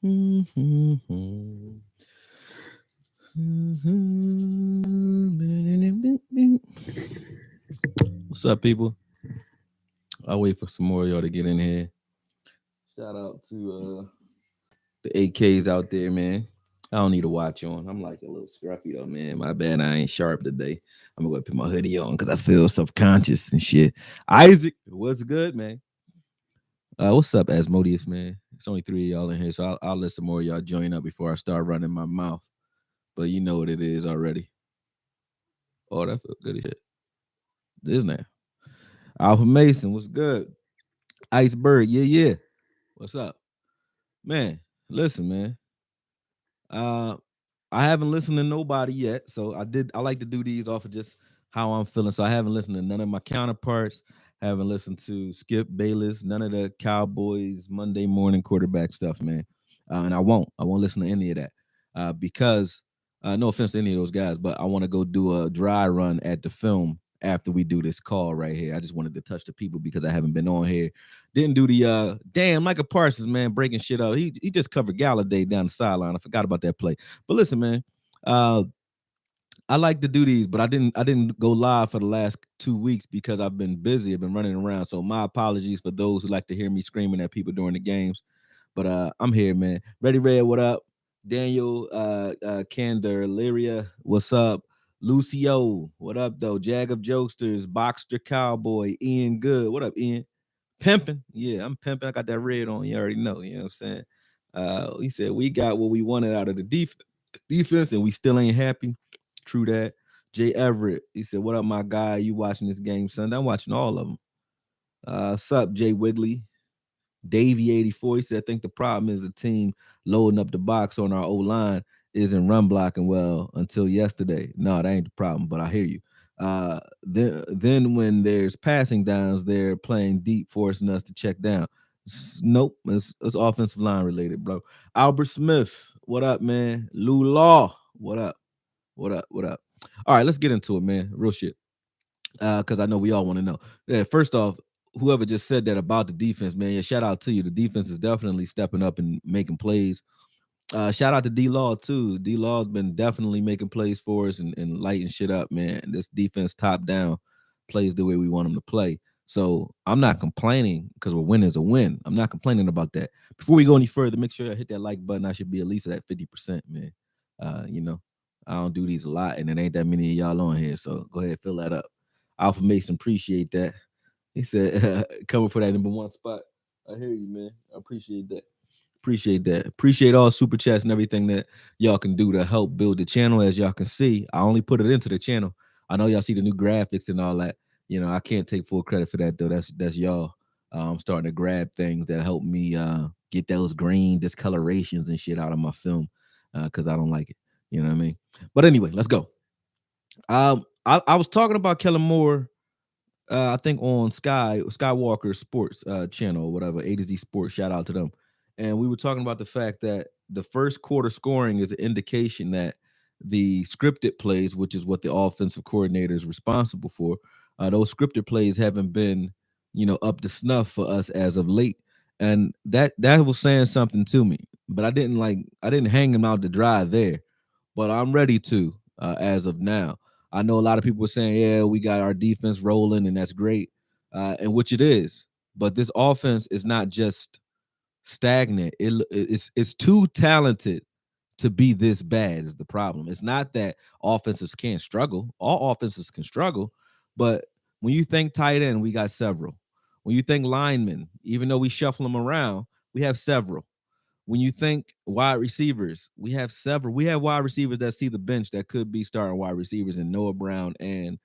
What's up, people? I'll wait for some more of y'all to get in here. Shout out to the AKs out there, man. I don't need a watch on. I'm like a little scruffy though, man. My bad, I ain't sharp today. I'm gonna go put my hoodie on because I feel subconscious and shit. Isaac, what's good, man? What's up, Asmodeus, man? It's only three of y'all in here, so I'll let some more of y'all join up before I start running my mouth. But you know what it is already. Oh, that felt good as shit. This now. Alpha Mason, what's good? Iceberg, yeah, yeah. What's up? Man, listen, man. Uh I haven't listened to nobody yet. So I like to do these off of just how I'm feeling. So I haven't listened to none of my counterparts, haven't listened to Skip Bayless, none of the Cowboys Monday morning quarterback stuff, man. And I won't. I won't listen to any of that. Because no offense to any of those guys, but I want to go do a dry run at the film after we do this call right here. I just wanted to touch the people because I haven't been on here. Didn't do the damn Micah Parsons, man, breaking shit up. He just covered Galladay down the sideline. I forgot about that play. But listen, man, uh, I like to do these, but I didn't go live for the last 2 weeks because I've been busy. I've been running around. So my apologies for those who like to hear me screaming at people during the games. But I'm here, man. Ready Red, what up? Daniel Kander, Lyria, what's up? Lucio, what up though? Jag of Jokesters, Boxster Cowboy, Ian Good. What up, Ian? Pimping. Yeah, I'm pimping. I got that red on. You already know. You know what I'm saying? He said we got what we wanted out of the defense, and we still ain't happy. True that. Jay Everett. He said, "What up, my guy? You watching this game Sunday? I'm watching all of them." Sup, Jay Wigley. Davey 84. He said, "I think the problem is the team loading up the box on our O line isn't run blocking well until yesterday." No, that ain't the problem, but I hear you. Then when there's passing downs, they're playing deep, forcing us to check down. Nope, it's offensive line related, bro. Albert Smith, what up, man? Lou Law, what up? What up? What up? All right, let's get into it, man. Real shit. Because I know we all want to know. Yeah, first off, whoever just said that about the defense, man, yeah, shout out to you. The defense is definitely stepping up and making plays. Shout out to D Law too. D Law's been definitely making plays for us and lighting shit up, man. This defense top down plays the way we want them to play. So I'm not complaining because a win is a win. I'm not complaining about that. Before we go any further, make sure I hit that like button. I should be at least at that 50%, man. You know, I don't do these a lot, and it ain't that many of y'all on here. So go ahead, fill that up. Alpha Mason, appreciate that. He said, coming for that number one spot. I hear you, man. I appreciate that. Appreciate that. Appreciate all super chats and everything that y'all can do to help build the channel. As y'all can see, I only put it into the channel. I know y'all see the new graphics and all that. You know, I can't take full credit for that though. That's y'all. I'm starting to grab things that help me get those green discolorations and shit out of my film because I don't like it. You know what I mean? But anyway, let's go. I was talking about Kellen Moore I think on Skywalker Sports channel or whatever, A to Z Sports, shout out to them. And we were talking about the fact that the first quarter scoring is an indication that the scripted plays, which is what the offensive coordinator is responsible for, those scripted plays haven't been, up to snuff for us as of late. And that was saying something to me. But I didn't hang him out to dry there. But I'm ready to as of now. I know a lot of people are saying, yeah, we got our defense rolling, and that's great, and which it is. But this offense is not just stagnant. It's too talented to be this bad is the problem. It's not that offenses can't struggle. All offenses can struggle, but when you think tight end, we got several. When you think linemen, even though we shuffle them around, we have several. When you think wide receivers, we have several. We have wide receivers that see the bench that could be starting wide receivers in Noah Brown and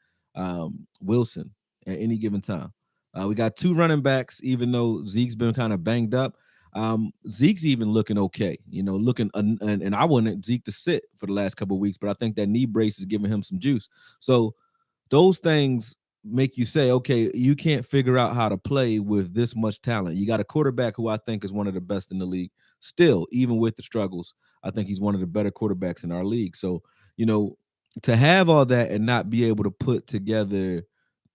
Wilson at any given time. We got two running backs, even though Zeke's been kind of banged up. Zeke's even looking okay, and I wanted Zeke to sit for the last couple of weeks, but I think that knee brace is giving him some juice. So those things make you say, okay, you can't figure out how to play with this much talent. You got a quarterback who I think is one of the best in the league. Still, even with the struggles, I think he's one of the better quarterbacks in our league. So, to have all that and not be able to put together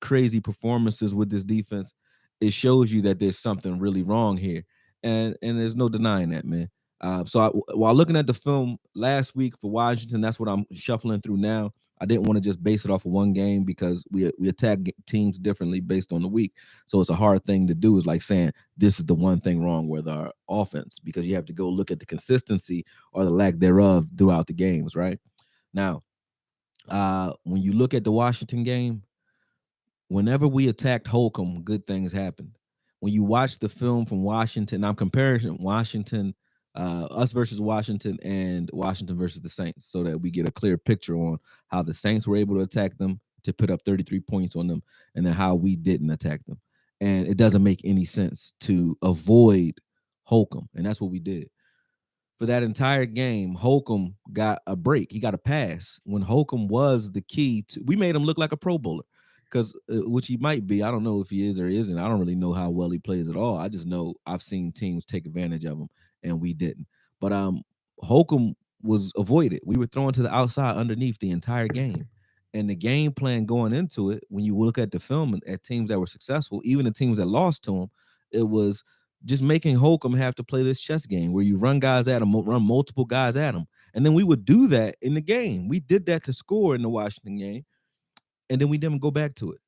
crazy performances with this defense, it shows you that there's something really wrong here. And there's no denying that, man. While looking at the film last week for Washington, that's what I'm shuffling through now. I didn't want to just base it off of one game because we attack teams differently based on the week. So it's a hard thing to do. Is like saying this is the one thing wrong with our offense, because you have to go look at the consistency or the lack thereof throughout the games. Right now, when you look at the Washington game, whenever we attacked Holcomb, good things happened. When you watch the film from Washington, I'm comparing Washington, us versus Washington, and Washington versus the Saints, so that we get a clear picture on how the Saints were able to attack them to put up 33 points on them, and then how we didn't attack them. And it doesn't make any sense to avoid Holcomb, and that's what we did. For that entire game, Holcomb got a break. He got a pass when Holcomb was the key to. We made him look like a Pro Bowler, because which he might be. I don't know if he is or isn't. I don't really know how well he plays at all. I just know I've seen teams take advantage of him, and we didn't. But Holcomb was avoided. We were throwing to the outside underneath the entire game. And the game plan going into it, when you look at the film and at teams that were successful, even the teams that lost to him, it was just making Holcomb have to play this chess game where you run guys at him, run multiple guys at him. And then we would do that in the game. We did that to score in the Washington game, and then we didn't go back to it.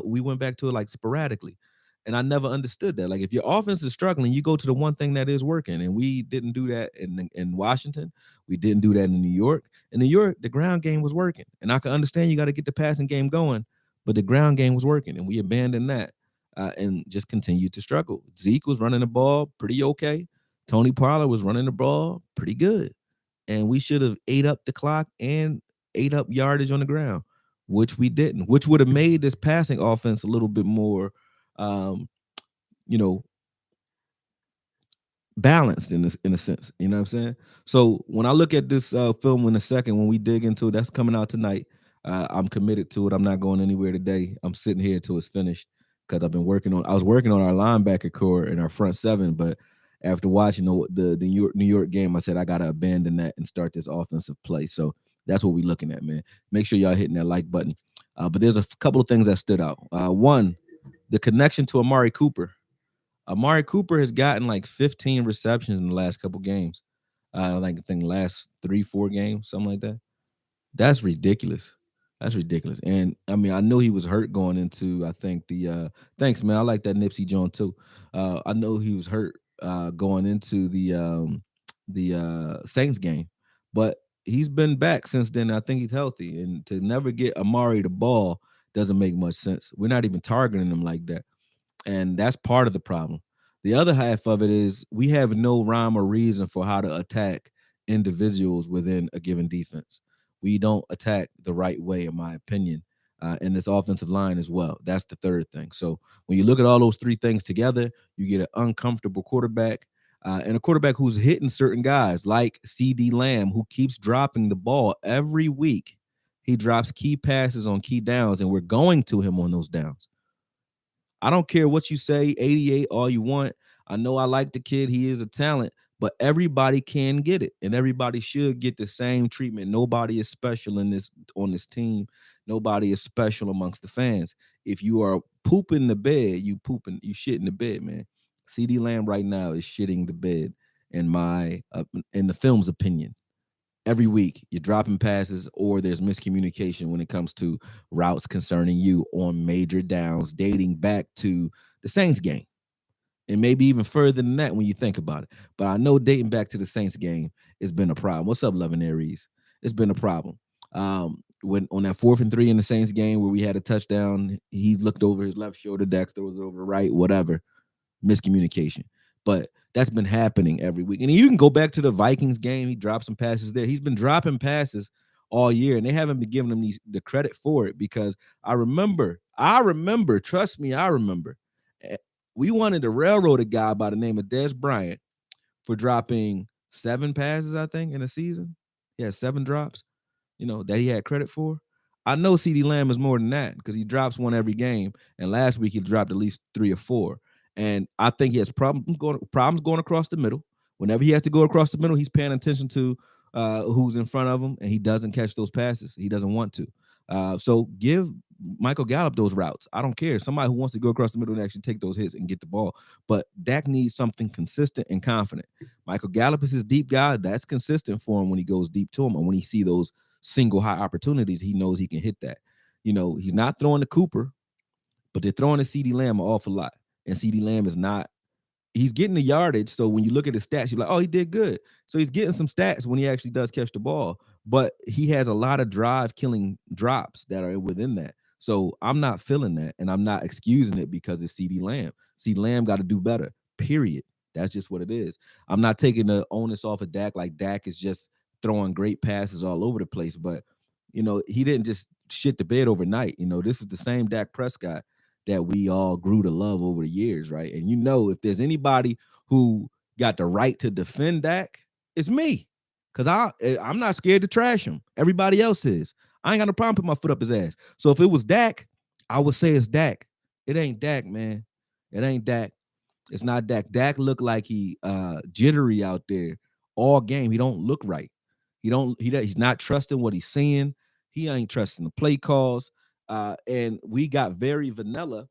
We went back to it like sporadically. And I never understood that. Like, if your offense is struggling, you go to the one thing that is working. And we didn't do that in Washington. We didn't do that in New York. In New York, the ground game was working. And I can understand you got to get the passing game going, but the ground game was working, and we abandoned that and just continued to struggle. Zeke was running the ball pretty okay. Tony Pollard was running the ball pretty good. And we should have ate up the clock and ate up yardage on the ground, which we didn't, which would have made this passing offense a little bit more um, you know, balanced in a sense. You know what I'm saying? So when I look at this film in a second, when we dig into it, that's coming out tonight. I'm committed to it. I'm not going anywhere today. I'm sitting here till it's finished, because I was working on our linebacker core and our front seven, but after watching the New York game, I said I gotta abandon that and start this offensive play. So that's what we're looking at, man. Make sure y'all hitting that like button. But there's a couple of things that stood out. One, the connection to Amari Cooper. Amari Cooper has gotten like 15 receptions in the last couple games. I think last 3-4 games, something like that. That's ridiculous. That's ridiculous. And I mean, I know he was hurt going into, I think thanks, man. I like that Nipsey John too. I know he was hurt going into the Saints game, but he's been back since then. I think he's healthy. And to never get Amari the ball doesn't make much sense. We're not even targeting him like that. And that's part of the problem. The other half of it is we have no rhyme or reason for how to attack individuals within a given defense. We don't attack the right way, in my opinion, in this offensive line as well. That's the third thing. So when you look at all those three things together, you get an uncomfortable quarterback and a quarterback who's hitting certain guys like CD Lamb, who keeps dropping the ball every week. He drops key passes on key downs, and we're going to him on those downs. I don't care what you say, 88, all you want. I know I like the kid. He is a talent, but everybody can get it, and everybody should get the same treatment. Nobody is special on this team. Nobody is special amongst the fans. If you are pooping the bed, you shitting the bed, man. CD Lamb right now is shitting the bed in the film's opinion. Every week you're dropping passes, or there's miscommunication when it comes to routes concerning you on major downs dating back to the Saints game, and maybe even further than that when you think about it. But I know dating back to the Saints game, it's been a problem. What's up, Levin Aries? It's been a problem. When on that 4th and 3 in the Saints game where we had a touchdown, he looked over his left shoulder, Dexter was over right, whatever, miscommunication. But that's been happening every week. And you can go back to the Vikings game. He dropped some passes there. He's been dropping passes all year, and they haven't been giving him the credit for it, because I remember, trust me, I remember. We wanted to railroad a guy by the name of Dez Bryant for dropping 7 passes, I think, in a season. He had 7 drops, that he had credit for. I know CD Lamb is more than that, because he drops one every game, and last week he dropped at least 3 or 4. And I think he has problems going across the middle. Whenever he has to go across the middle, he's paying attention to who's in front of him, and he doesn't catch those passes. He doesn't want to. So give Michael Gallup those routes. I don't care. Somebody who wants to go across the middle and actually take those hits and get the ball. But Dak needs something consistent and confident. Michael Gallup is his deep guy. That's consistent for him when he goes deep to him. And when he see those single high opportunities, he knows he can hit that. He's not throwing to Cooper, but they're throwing to CeeDee Lamb an awful lot. And CeeDee Lamb is not, he's getting the yardage. So when you look at his stats, you're like, oh, he did good. So he's getting some stats when he actually does catch the ball. But he has a lot of drive-killing drops that are within that. So I'm not feeling that, and I'm not excusing it because it's CeeDee Lamb. CeeDee Lamb got to do better, period. That's just what it is. I'm not taking the onus off of Dak like Dak is just throwing great passes all over the place. But, he didn't just shit the bed overnight. This is the same Dak Prescott that we all grew to love over the years, right? And if there's anybody who got the right to defend Dak, it's me. Because I'm not scared to trash him. Everybody else is. I ain't got no problem putting my foot up his ass. So if it was Dak, I would say it's Dak. It ain't Dak, man. It ain't Dak. It's not Dak. Dak looked like he jittery out there all game. He don't look right. He's not trusting what he's seeing. He ain't trusting the play calls. And we got very vanilla,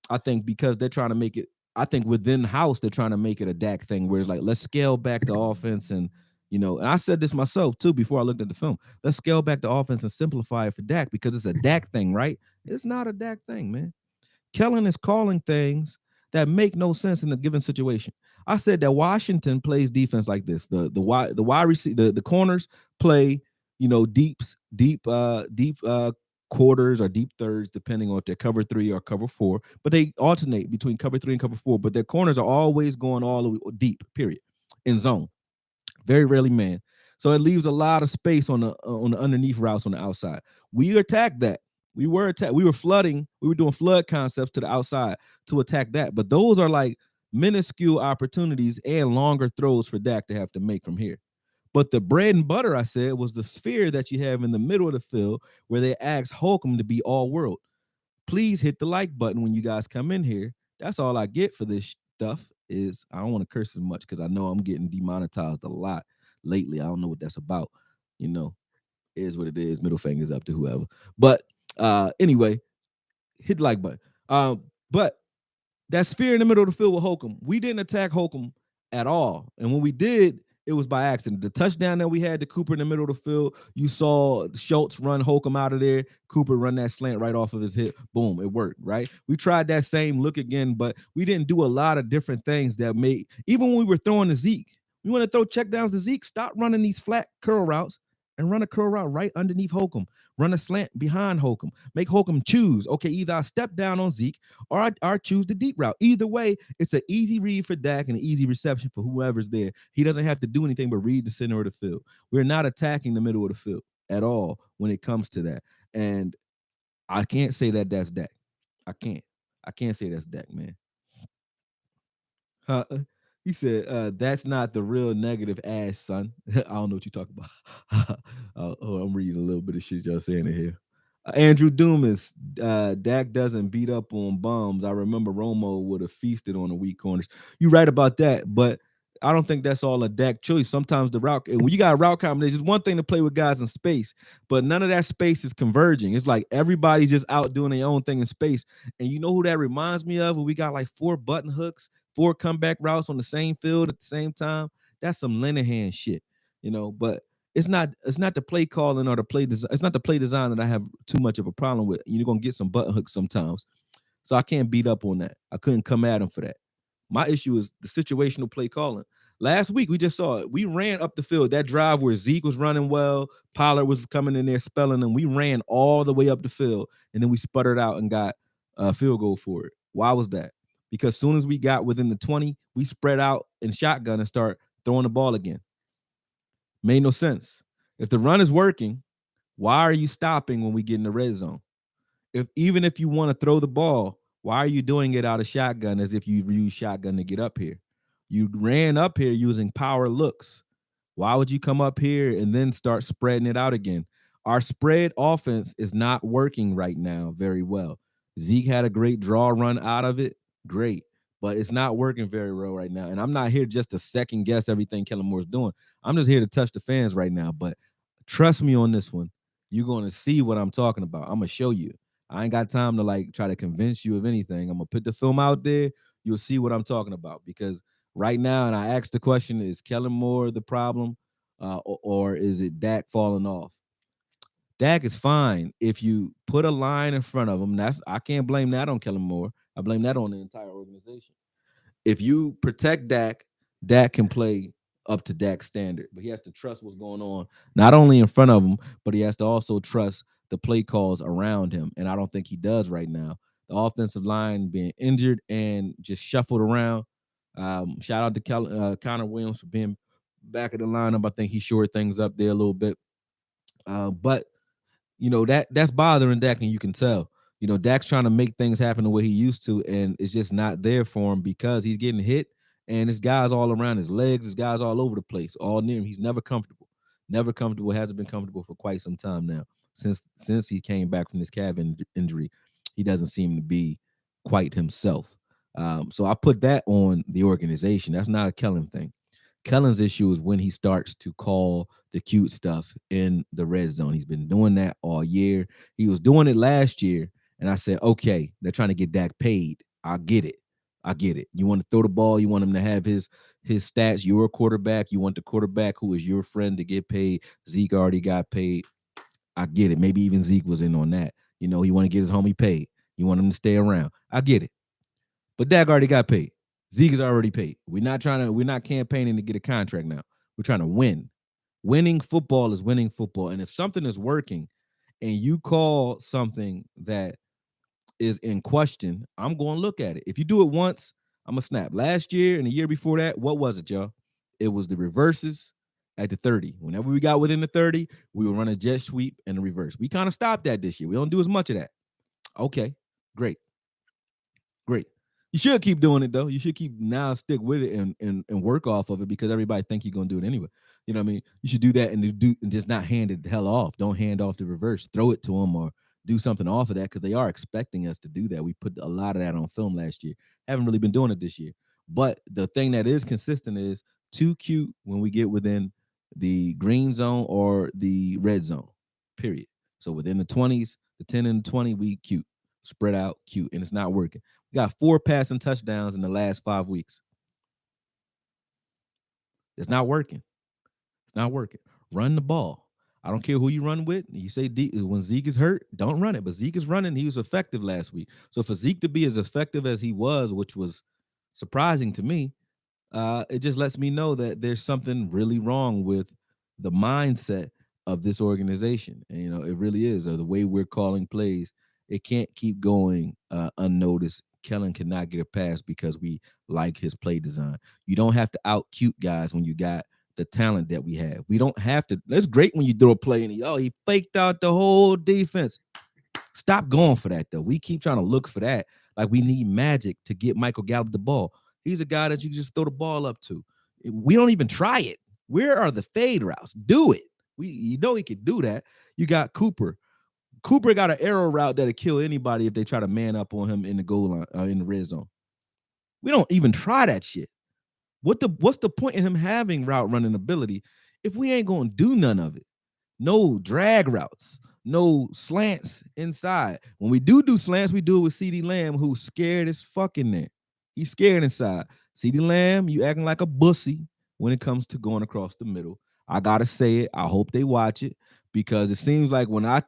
I think, because they're trying to make it, I think within house, they're trying to make it a Dak thing where it's like, let's scale back the offense. And I said this myself too before I looked at the film. Let's scale back the offense and simplify it for Dak because it's a Dak thing, right? It's not a Dak thing, man. Kellen is calling things that make no sense in a given situation. I said that Washington plays defense like this. The wide receiver, the corners play, deep quarters or deep thirds, depending on if they're cover 3 or cover 4. But they alternate between cover 3 and cover 4. But their corners are always going all the way deep, period, in zone. Very rarely man. So it leaves a lot of space on the underneath routes on the outside. We attacked that. We were flooding. We were doing flood concepts to the outside to attack that. But those are like minuscule opportunities and longer throws for Dak to have to make from here. But the bread and butter, I said, was the sphere that you have in the middle of the field where they asked Holcomb to be all world. Please hit the like button when you guys come in here. That's all I get for this stuff. Is I don't want to curse as much because I know I'm getting demonetized a lot lately. I don't know what that's about. Is what it is. Middle fingers up to whoever. But anyway, hit the like button. But that sphere in the middle of the field with Holcomb, we didn't attack Holcomb at all. And when we did, it was by accident. The touchdown that we had to Cooper in the middle of the field, you saw Schultz run Holcomb out of there. Cooper run that slant right off of his hip. Boom, it worked, right? We tried that same look again, but we didn't do a lot of different things that made, even when we were throwing to Zeke, we want to throw checkdowns to Zeke, stop running these flat curl routes and run a curl route right underneath Holcomb. Run a slant behind Holcomb. Make Holcomb choose. Okay, either I step down on Zeke or I choose the deep route. Either way, it's an easy read for Dak and an easy reception for whoever's there. He doesn't have to do anything but read the center of the field. We're not attacking the middle of the field at all when it comes to that. And I can't say that that's Dak. I can't say that's Dak, man. He said, that's not the real negative ass, son. I don't know what you talk about. I'm reading a little bit of shit y'all saying in here. Andrew Dumas, Dak doesn't beat up on bums. I remember Romo would have feasted on the weak corners. You're right about that, but I don't think that's all a Dak choice. Sometimes the route, when you got a route combination, it's one thing to play with guys in space, but none of that space is converging. It's like everybody's just out doing their own thing in space. And you know who that reminds me of? When we got like 4 button hooks, 4 comeback routes on the same field at the same time. That's some Linehan shit, but it's not the play calling or the play design. It's not the play design that I have too much of a problem with. You're going to get some button hooks sometimes. So I can't beat up on that. I couldn't come at him for that. My issue is the situational play calling. Last week, we just saw it. We ran up the field. That drive where Zeke was running well, Pollard was coming in there spelling them. We ran all the way up the field, and then we sputtered out and got a field goal for it. Why was that? Because as soon as we got within the 20, we spread out in shotgun and start throwing the ball again. Made no sense. If the run is working, why are you stopping when we get in the red zone? Even if you want to throw the ball, why are you doing it out of shotgun as if you use shotgun to get up here? You ran up here using power looks. Why would you come up here and then start spreading it out again? Our spread offense is not working right now very well. Zeke had a great draw run out of it. Great. But it's not working very well right now. And I'm not here just to second guess everything Kellen Moore's doing. I'm just here to touch the fans right now. But trust me on this one. You're going to see what I'm talking about. I'm going to show you. I ain't got time to like try to convince you of anything. I'm gonna put the film out there. You'll see what I'm talking about because right now, and I asked the question: is Kellen Moore the problem, or is it Dak falling off? Dak is fine if you put a line in front of him. I can't blame that on Kellen Moore. I blame that on the entire organization. If you protect Dak, Dak can play up to Dak's standard, but he has to trust what's going on, not only in front of him, but he has to also trust the play calls around him. And I don't think he does right now. The offensive line being injured and just shuffled around. Shout out to Connor Williams for being back at the lineup. I think he shored things up there a little bit. But that's bothering Dak, and you can tell. Dak's trying to make things happen the way he used to, and it's just not there for him because he's getting hit, and his guys all around his legs, his guys all over the place, all near him. He's never comfortable, never comfortable. Hasn't been comfortable for quite some time now. Since he came back from this calf injury, he doesn't seem to be quite himself. So I put that on the organization. That's not a Kellen thing. Kellen's issue is when he starts to call the cute stuff in the red zone. He's been doing that all year. He was doing it last year, and I said, okay, they're trying to get Dak paid. I get it. I get it. You want to throw the ball. You want him to have his stats. You're a quarterback. You want the quarterback who is your friend to get paid. Zeke already got paid. I get it. Maybe even Zeke was in on that. You want to get his homie paid. You want him to stay around. I get it. But Dak already got paid. Zeke is already paid. We're not campaigning to get a contract now. We're trying to win. Winning football is winning football. And if something is working and you call something that is in question, I'm going to look at it. If you do it once, I'm going to snap. Last year and the year before that, what was it, y'all? It was the reverses at the 30. Whenever we got within the 30, we would run a jet sweep and a reverse. We kind of stopped that this year. We don't do as much of that. Okay, great. Great. You should keep doing it though. You should keep now stick with it and work off of it because everybody think you're gonna do it anyway. You know what I mean? You should do that and just not hand it the hell off. Don't hand off the reverse. Throw it to them or do something off of that because they are expecting us to do that. We put a lot of that on film last year. Haven't really been doing it this year. But the thing that is consistent is too cute when we get within the green zone or the red zone. Period. So within the 20s, the 10 and the 20, we cute. Spread out, cute, and it's not working. We got 4 passing touchdowns in the last 5 weeks. It's not working. It's not working. Run the ball. I don't care who you run with. You say when Zeke is hurt, don't run it. But Zeke is running. He was effective last week. So for Zeke to be as effective as he was, which was surprising to me, it just lets me know that there's something really wrong with the mindset of this organization. And it really is, or the way we're calling plays. It can't keep going unnoticed. Kellen cannot get a pass because we like his play design. You don't have to out cute guys when you got the talent that we have. We don't have to. That's great when you throw a play and he faked out the whole defense. Stop going for that though. We keep trying to look for that. Like we need magic to get Michael Gallup the ball. He's a guy that you can just throw the ball up to. We don't even try it. Where are the fade routes? Do it. He could do that. You got Cooper. Cooper got an arrow route that'll kill anybody if they try to man up on him in the goal line, in the red zone. We don't even try that shit. What's the point in him having route running ability if we ain't gonna do none of it? No drag routes, no slants inside. When we do slants, we do it with CeeDee Lamb, who's scared as fucking there. He's scared inside. CeeDee Lamb, you acting like a bussy when it comes to going across the middle. I gotta say it. I hope they watch it because it seems like when I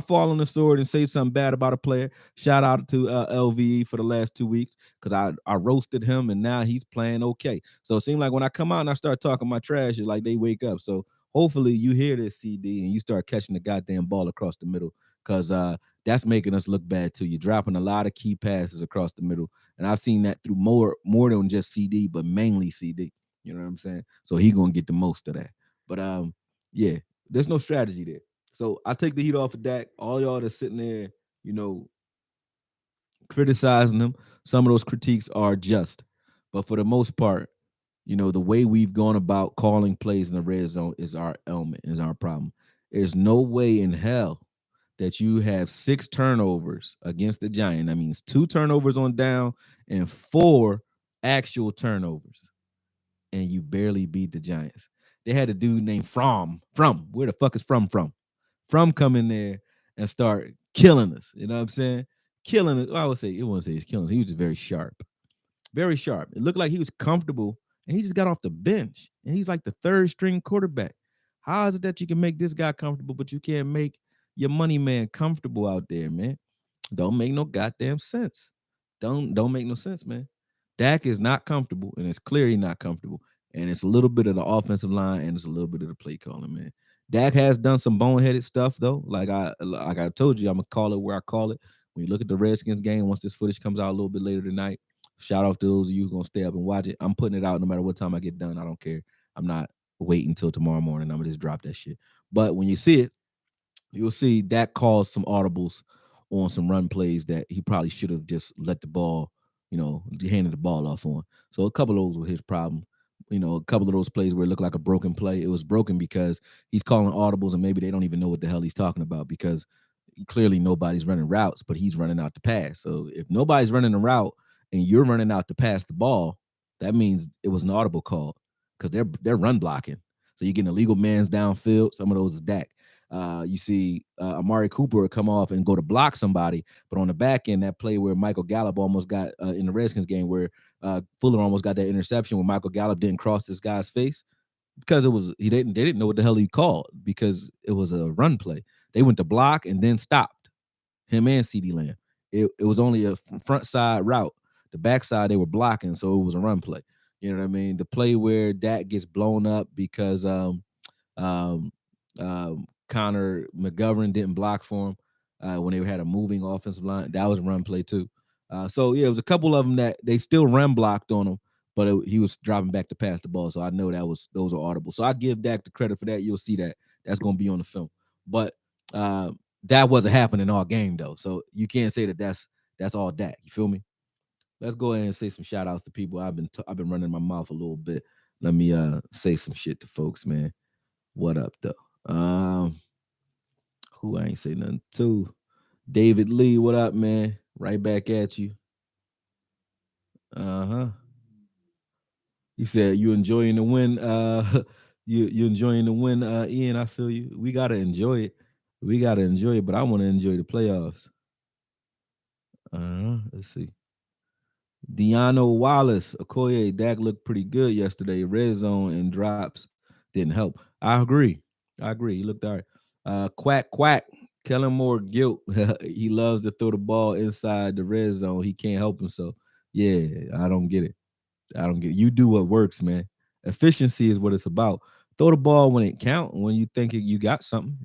fall on the sword and say something bad about a player, shout out to LVE for the last 2 weeks because I roasted him and now he's playing okay. So it seems like when I come out and I start talking my trash, it's like they wake up. So hopefully you hear this CD and you start catching the goddamn ball across the middle because that's making us look bad too. You're dropping a lot of key passes across the middle, and I've seen that through more than just CD, but mainly CD. You know what I'm saying? So he gonna get the most of that. But yeah, there's no strategy there. So I take the heat off of Dak. All y'all that's sitting there, criticizing him. Some of those critiques are just, but for the most part, the way we've gone about calling plays in the red zone is our element, is our problem. There's no way in hell that you have 6 turnovers against the Giants. That means 2 turnovers on down and 4 actual turnovers, and you barely beat the Giants. They had a dude named From. Where the fuck is From? From come in there and start killing us. You know what I'm saying? Killing us. Well, I would say it wouldn't say he's killing us. He was just very sharp. Very sharp. It looked like he was comfortable and he just got off the bench. And he's like the third string quarterback. How is it that you can make this guy comfortable, but you can't make your money man comfortable out there, man? Don't make no goddamn sense. Don't make no sense, man. Dak is not comfortable, and it's clearly not comfortable. And it's a little bit of the offensive line, and it's a little bit of the play calling, man. Dak has done some boneheaded stuff though. Like I told you, I'm gonna call it where I call it. When you look at the Redskins game, once this footage comes out a little bit later tonight, shout out to those of you who gonna stay up and watch it. I'm putting it out no matter what time I get done. I don't care. I'm not waiting until tomorrow morning. I'm gonna just drop that shit. But when you see it, you'll see that caused some audibles on some run plays that he probably should have just let the ball, handed the ball off on. So a couple of those were his problem. A couple of those plays where it looked like a broken play, it was broken because he's calling audibles and maybe they don't even know what the hell he's talking about because clearly nobody's running routes, but he's running out to pass. So if nobody's running a route and you're running out to pass the ball, that means it was an audible call because they're run blocking. So you're getting illegal man's downfield. Some of those is Dak. You see Amari Cooper come off and go to block somebody, but on the back end, that play where Michael Gallup almost got in the Redskins game where Fuller almost got that interception where Michael Gallup didn't cross this guy's face because they didn't know what the hell he called because it was a run play. They went to block and then stopped him and CeeDee Lamb. It was only a front side route. The back side they were blocking, so it was a run play. You know what I mean? The play where Dak gets blown up because um, Connor McGovern didn't block for him when they had a moving offensive line. That was a run play too. So yeah, it was a couple of them that they still run blocked on him, but he was dropping back to pass the ball. So I know those are audible. So I give Dak the credit for that. You'll see that's going to be on the film. But that wasn't happening all game though. So you can't say that's all Dak. You feel me? Let's go ahead and say some shout outs to people. I've been running my mouth a little bit. Let me say some shit to folks, man. What up though? Who I ain't say nothing to. David Lee, what up, man? Right back at you. Uh-huh. You said you enjoying the win. You enjoying the win, Ian. I feel you. We gotta enjoy it. But I want to enjoy the playoffs. Let's see. Deano Wallace, AKOYE, Dak looked pretty good yesterday. Red zone and drops didn't help. I agree. He looked all right. Quack, quack. Kellen Moore, guilt. He loves to throw the ball inside the red zone. He can't help himself. Yeah, I don't get it. You do what works, man. Efficiency is what it's about. Throw the ball when it counts, when you think you got something,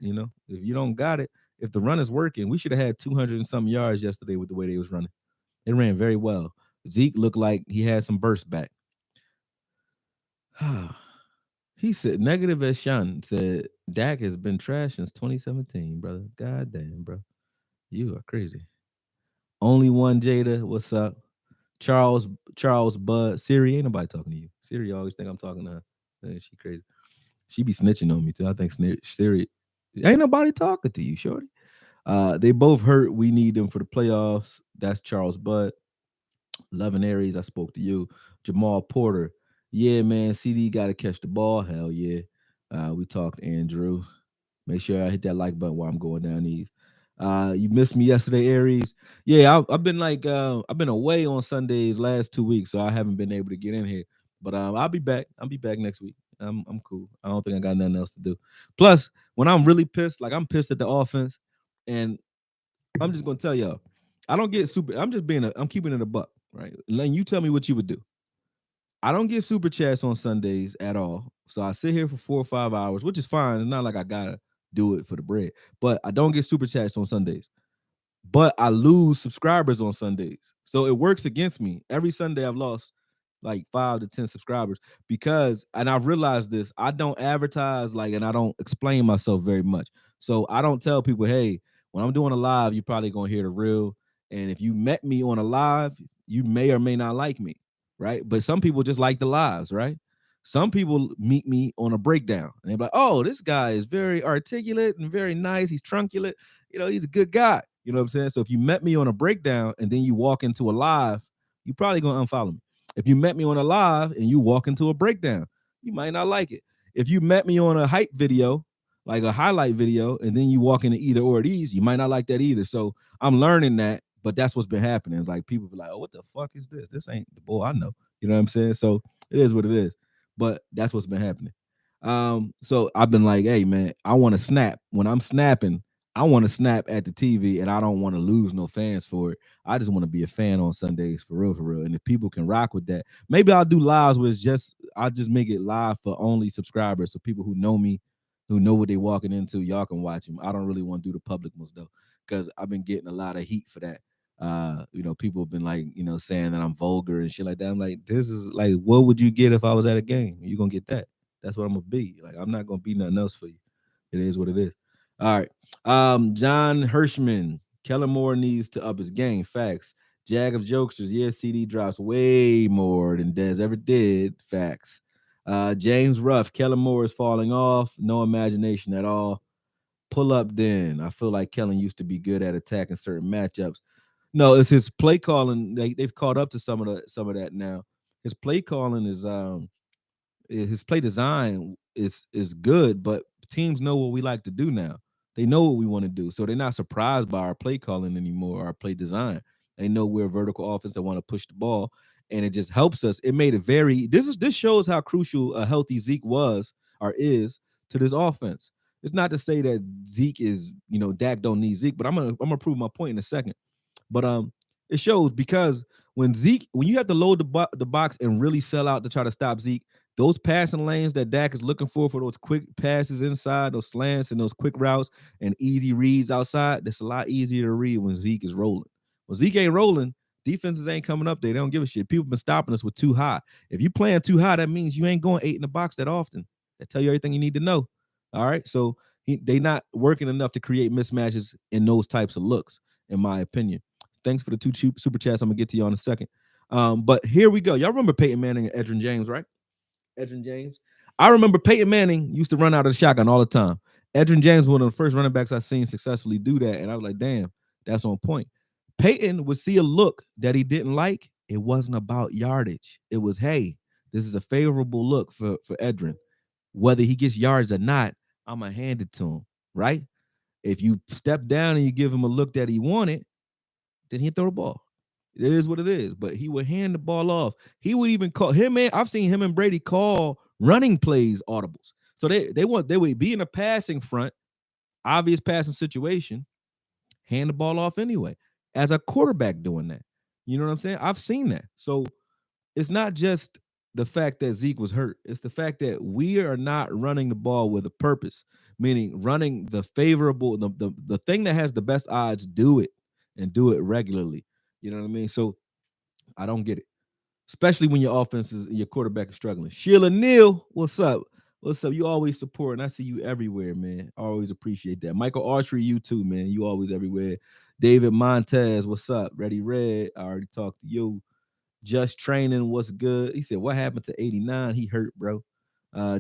If you don't got it, if the run is working, we should have had 200 and some yards yesterday with the way they was running. It ran very well. Zeke looked like he had some burst back. He said, negative as Sean said, Dak has been trash since 2017, brother. God damn, bro. You are crazy. Only one Jada, what's up? Charles Bud. Siri, ain't nobody talking to you. Siri always think I'm talking to her. Man, she crazy. She be snitching on me too. I think Siri, ain't nobody talking to you, shorty. They both hurt. We need them for the playoffs. That's Charles Bud. Loving Aries, I spoke to you. Jamal Porter. Yeah, man. CD got to catch the ball. Hell yeah. We talked to Andrew. Make sure I hit that like button while I'm going down these. You missed me yesterday, Aries. Yeah, I've been I've been away on Sundays last 2 weeks, so I haven't been able to get in here. But I'll be back. I'll be back next week. I'm cool. I don't think I got nothing else to do. Plus, when I'm really pissed, like I'm pissed at the offense, and I'm just gonna tell y'all, I don't get super. I'm keeping it a buck, right? Len, you tell me what you would do. I don't get super chats on Sundays at all. So I sit here for 4 or 5 hours, which is fine. It's not like I gotta do it for the bread, but I don't get super chats on Sundays. But I lose subscribers on Sundays. So it works against me. Every Sunday I've lost like 5 to 10 subscribers because, and I've realized this, I don't advertise and I don't explain myself very much. So I don't tell people, hey, when I'm doing a live, you're probably gonna hear the real. And if you met me on a live, you may or may not like me, right? But some people just like the lives, right? Some people meet me on a breakdown and they're like, oh, this guy is very articulate and very nice. He's trunculate. He's a good guy. You know what I'm saying? So if you met me on a breakdown and then you walk into a live, you probably gonna unfollow me. If you met me on a live and you walk into a breakdown, you might not like it. If you met me on a hype video, like a highlight video, and then you walk into either or of these, you might not like that either. So I'm learning that, but that's what's been happening. It's like people be like, "Oh, what the fuck is this? This ain't the boy I know." You know what I'm saying? So it is what it is. But that's what's been happening. So I've been like, "Hey, man, I want to snap. When I'm snapping, I want to snap at the TV, and I don't want to lose no fans for it. I just want to be a fan on Sundays for real, for real. And if people can rock with that, maybe I'll do lives where I'll just make it live for only subscribers, so people who know me, who know what they walking into, y'all can watch them. I don't really want to do the public ones though, because I've been getting a lot of heat for that. People have been like, saying that I'm vulgar and shit like that. I'm like, this is like, what would you get if I was at a game? You're gonna get that. That's what I'm gonna be. Like, I'm not gonna be nothing else for you. It is what it is. All right. John Hirschman, Kellen Moore needs to up his game. Facts. Jag of Jokesters, yeah, CD drops way more than Dez ever did. Facts. James Ruff, Kellen Moore is falling off. No imagination at all. Pull up then. I feel like Kellen used to be good at attacking certain matchups. No, it's his play calling. They've caught up to some of that now. His play calling is his play design is good, but teams know what we like to do now. They know what we want to do, so they're not surprised by our play calling anymore, our play design. They know we're a vertical offense that want to push the ball, and it just helps us. It made it very. This shows how crucial a healthy Zeke was or is to this offense. It's not to say that Zeke is, Dak don't need Zeke, but I'm gonna prove my point in a second. But it shows because when you have to load the box and really sell out to try to stop Zeke, those passing lanes that Dak is looking for those quick passes inside, those slants and those quick routes and easy reads outside, that's a lot easier to read when Zeke is rolling. When Zeke ain't rolling, defenses ain't coming up there. They don't give a shit. People been stopping us with too high. If you playing too high, that means you ain't going 8 in the box that often. That tell you everything you need to know. All right, so they not working enough to create mismatches in those types of looks, in my opinion. Thanks for the 2 super chats. I'm gonna get to you in a second. But here we go. Y'all remember Peyton Manning and Edgerrin James, right? Edgerrin James. I remember Peyton Manning used to run out of the shotgun all the time. Edgerrin James was one of the first running backs I seen successfully do that, and I was like, damn, that's on point. Peyton would see a look that he didn't like. It wasn't about yardage. It was, hey, this is a favorable look for Edgerrin. Whether he gets yards or not, I'm gonna hand it to him, right? If you step down and you give him a look that he wanted, then he'd throw the ball. It is what it is. But he would hand the ball off. He would even call him, man. I've seen him and Brady call running plays audibles. So they would be in a passing front, obvious passing situation, hand the ball off anyway. As a quarterback doing that. You know what I'm saying? I've seen that. So it's not just the fact that Zeke was hurt. It's the fact that we are not running the ball with a purpose, meaning running the favorable, the thing that has the best odds, do it and do it regularly. You know what I mean? So I don't get it, especially when your offense is your quarterback is struggling. Sheila Neal, what's up? What's up? You always support, and I see you everywhere, man. I always appreciate that. Michael Archery, you too, man. You always everywhere. David Montez, what's up? Ready Red, I already talked to you. Just training, what's good? He said, what happened to 89? He hurt, bro.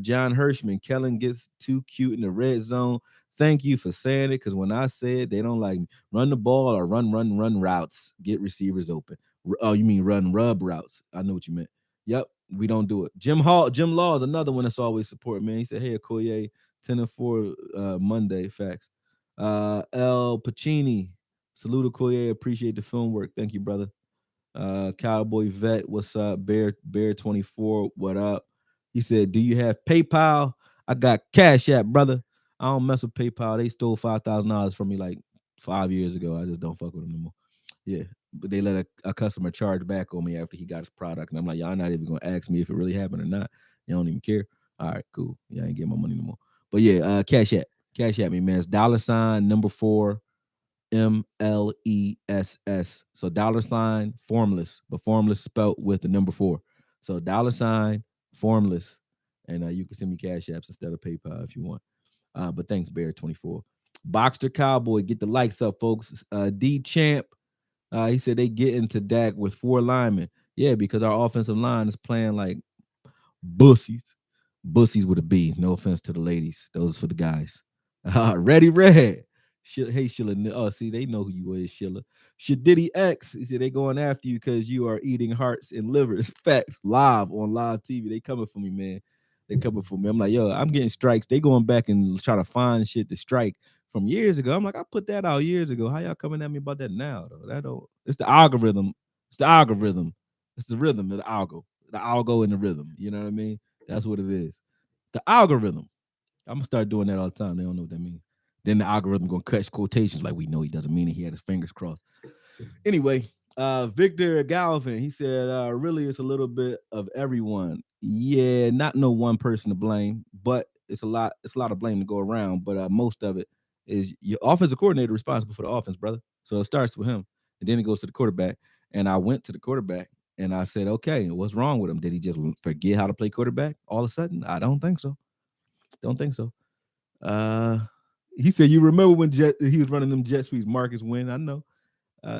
John Hirschman, Kellen gets too cute in the red zone. Thank you for saying it, because when I said they don't like me, run the ball or run routes, get receivers open. Oh, you mean run rub routes? I know what you meant. Yep, we don't do it. Jim Law is another one that's always support, man. He said, hey, AKOYE, 10-4 Monday, facts. L Pacini, salute AKOYE, appreciate the film work. Thank you, brother. Cowboy Vet, what's up? Bear 24, what up? He said, do you have PayPal? I got Cash App, brother. I don't mess with PayPal. They stole $5,000 from me like 5 years ago. I just don't fuck with them no more. Yeah, but they let a customer charge back on me after he got his product, and I'm like, y'all not even gonna ask me if it really happened or not. You don't even care. All right, cool. Yeah, I ain't getting my money no more. But yeah, Cash App me, man. It's $4 MLESS. So $ formless, but formless spelt with the number 4. So $ formless. And you can send me Cash Apps instead of PayPal if you want. But thanks, Bear24. Boxster Cowboy, get the likes up, folks. D Champ, he said they get into Dak with 4 linemen. Yeah, because our offensive line is playing like bussies. Bussies with a B. No offense to the ladies. Those for the guys. Ready Red. Hey, Sheila. Oh, see, they know who you is, Sheila. Shadiddy X. He said they going after you because you are eating hearts and livers. Facts. Live on live TV. They coming for me, man. They coming for me. I'm like, yo, I'm getting strikes. They going back and trying to find shit to strike from years ago. I'm like, I put that out years ago. How y'all coming at me about that now? Though that don't. It's the algorithm. It's the algorithm. It's the rhythm of the algo. The algo and the rhythm. You know what I mean? That's what it is. The algorithm. I'm gonna start doing that all the time. They don't know what that means. Then the algorithm gonna cut quotations like we know he doesn't mean it. He had his fingers crossed. Anyway, Victor Galvin, he said, really it's a little bit of everyone. Yeah, not no one person to blame, but it's a lot of blame to go around. But most of it is your offensive coordinator responsible for the offense, brother. So it starts with him, and then it goes to the quarterback. And I went to the quarterback and I said, okay, what's wrong with him? Did he just forget how to play quarterback all of a sudden? I don't think so. Don't think so. Uh, he said, you remember when he was running them jet sweeps, Marcus Wynn? I know.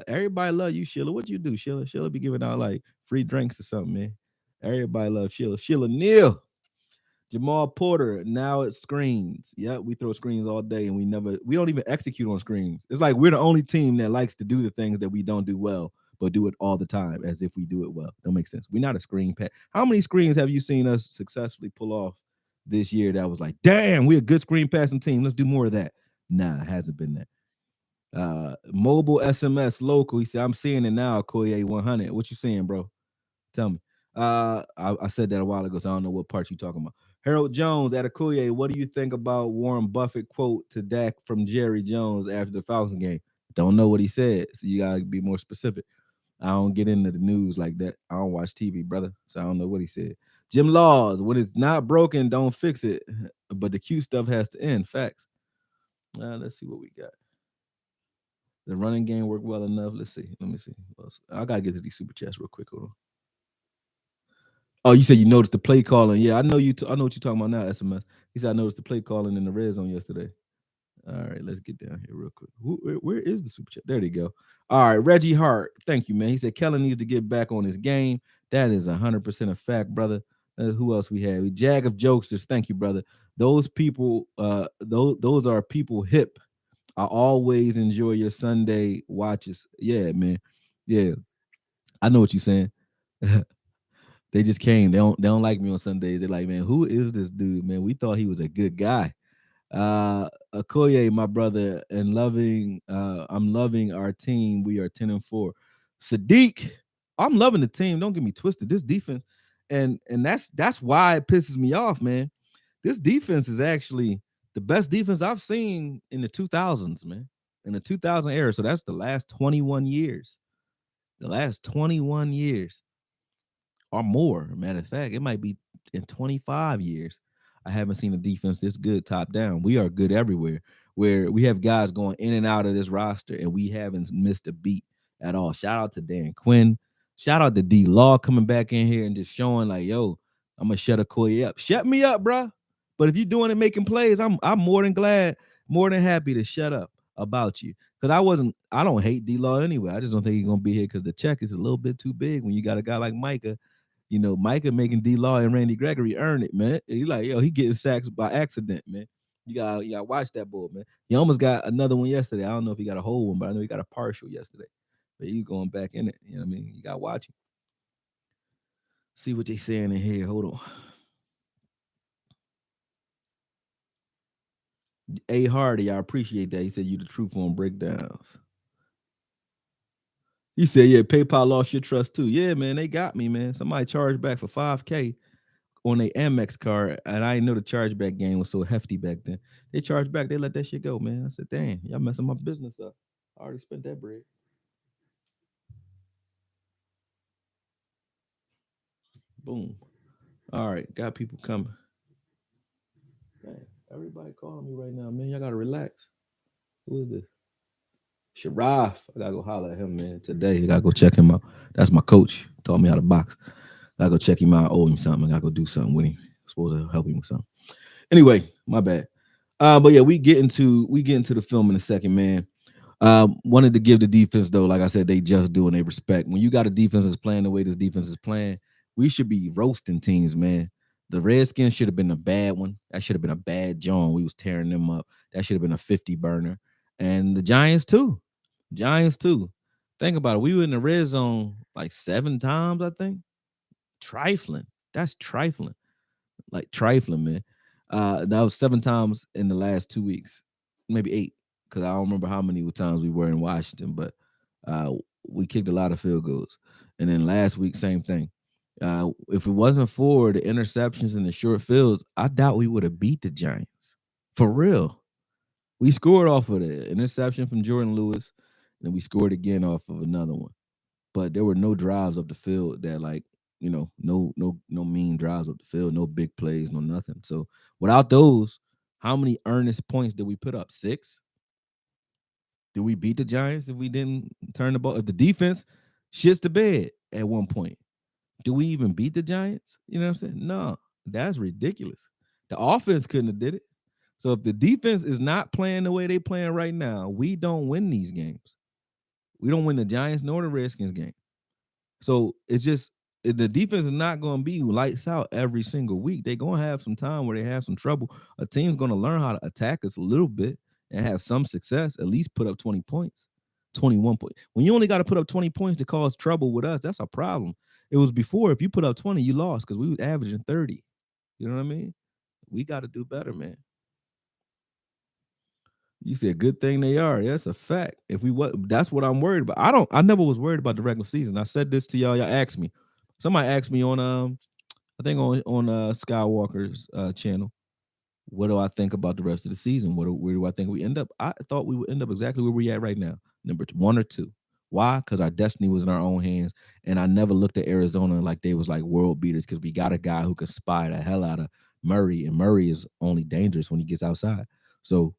Everybody love you, Sheila. What you do, Sheila? Sheila be giving out like free drinks or something, man. Everybody love Sheila. Sheila Neal, Jamal Porter. Now it screens. Yeah, we throw screens all day, and we don't even execute on screens. It's like we're the only team that likes to do the things that we don't do well, but do it all the time as if we do it well. Don't make sense. We're not a screen pass. How many screens have you seen us successfully pull off this year? That was like, damn, we're a good screen passing team. Let's do more of that. Nah, it hasn't been that. Mobile SMS local. He said, I'm seeing it now, AKOYE 100. What you seeing, bro? Tell me. I said that a while ago, so I don't know what part you talking about. Harold Jones at AKOYE, what do you think about Warren Buffett quote to Dak from Jerry Jones after the Falcons game? Don't know what he said, so you gotta be more specific. I don't get into the news like that. I don't watch TV, brother, so I don't know what he said. Jim Laws, when it's not broken, don't fix it. But the cute stuff has to end. Facts. Let's see what we got. The running game worked well enough. Let's see. Let me see. I gotta get to these super chats real quick. Hold on. Oh, you said you noticed the play calling. Yeah, I know you. I know what you're talking about now. SMS. He said I noticed the play calling in the red zone yesterday. All right, let's get down here real quick. Where is the super chat? There they go. All right, Reggie Hart. Thank you, man. He said Kellen needs to get back on his game. That is 100% a fact, brother. Who else we have? Jag of Jokesters. Thank you, brother. Those people, those are people hip. I always enjoy your Sunday watches. Yeah, man. Yeah, I know what you're saying. They just came. They don't like me on Sundays. They're like, man, who is this dude, man? We thought he was a good guy. AKOYE, my brother, and I'm loving our team. We are 10-4. Sadiq, I'm loving the team. Don't get me twisted. This defense, and that's why it pisses me off, man. This defense is actually the best defense I've seen in the 2000s, man. In the 2000 era. So that's the last 21 years. The last 21 years or more. Matter of fact, it might be in 25 years. I haven't seen a defense this good top down. We are good everywhere. Where we have guys going in and out of this roster, and we haven't missed a beat at all. Shout out to Dan Quinn. Shout out to D Law coming back in here and just showing like, yo, I'm gonna shut Okoye up. Shut me up, bro. But if you're doing it, making plays, I'm more than glad, more than happy to shut up about you. Because I don't hate D Law anyway. I just don't think he's gonna be here because the check is a little bit too big when you got a guy like Micah. You know, Micah making D Law and Randy Gregory earn it, man. He like, yo, he getting sacks by accident, man. You gotta watch that bull, man. He almost got another one yesterday. I don't know if he got a whole one, but I know he got a partial yesterday. But he's going back in it. You know what I mean? You gotta watch him. See what they saying in here. Hold on. A Hardy, I appreciate that. He said you the truth on breakdowns. He said, yeah, PayPal lost your trust too. Yeah, man, they got me, man. Somebody charged back for $5K on a Amex card, and I didn't know the chargeback game was so hefty back then. They charged back, they let that shit go, man. I said, damn, y'all messing my business up. I already spent that bread. Boom. All right, got people coming. Damn, everybody calling me right now, man. Y'all gotta relax. Who is this? Sharaf. I gotta go holler at him, man. Today, I gotta go check him out. That's my coach. Taught me how to box. I gotta go check him out. I owe him something. I gotta go do something with him. I'm supposed to help him with something. Anyway, my bad. But yeah, we get into the film in a second, man. Wanted to give the defense though, like I said, they just do and they respect. When you got a defense that's playing the way this defense is playing, we should be roasting teams, man. The Redskins should have been a bad one. That should have been a bad John. We was tearing them up. That should have been a 50 burner. And the Giants too. Giants too. Think about it. We were in the red zone like 7 times, I think. Trifling. That's trifling. like trifling, man. That was 7 times in the last 2 weeks, maybe 8, because I don't remember how many times we were in Washington, but uh, we kicked a lot of field goals. And then last week, same thing. If it wasn't for the interceptions and the short fields, I doubt we would have beat the Giants. For real. We scored off of the interception from Jordan Lewis, and we scored again off of another one. But there were no drives up the field that like, no mean drives up the field, no big plays, no nothing. So without those, how many earnest points did we put up? 6? Did we beat the Giants if we didn't turn the ball? If the defense shits the bed at one point, do we even beat the Giants? You know what I'm saying? No, that's ridiculous. The offense couldn't have did it. So if the defense is not playing the way they playing right now, we don't win these games. We don't win the Giants nor the Redskins game. So it's just the defense is not going to be lights out every single week. They're going to have some time where they have some trouble. A team's going to learn how to attack us a little bit and have some success, at least put up 20 points, 21 points. When you only got to put up 20 points to cause trouble with us, that's a problem. It was before, if you put up 20, you lost because we was averaging 30. You know what I mean? We got to do better, man. You said good thing they are. That's a fact. If we what that's what I'm worried about. I never was worried about the regular season. I said this to y'all. Y'all asked me. Somebody asked me on I think on Skywalker's channel, what do I think about the rest of the season? Where do I think we end up? I thought we would end up exactly where we at right now, number 1 or 2. Why? Because our destiny was in our own hands, and I never looked at Arizona like they was like world beaters because we got a guy who could spy the hell out of Murray, and Murray is only dangerous when he gets outside. So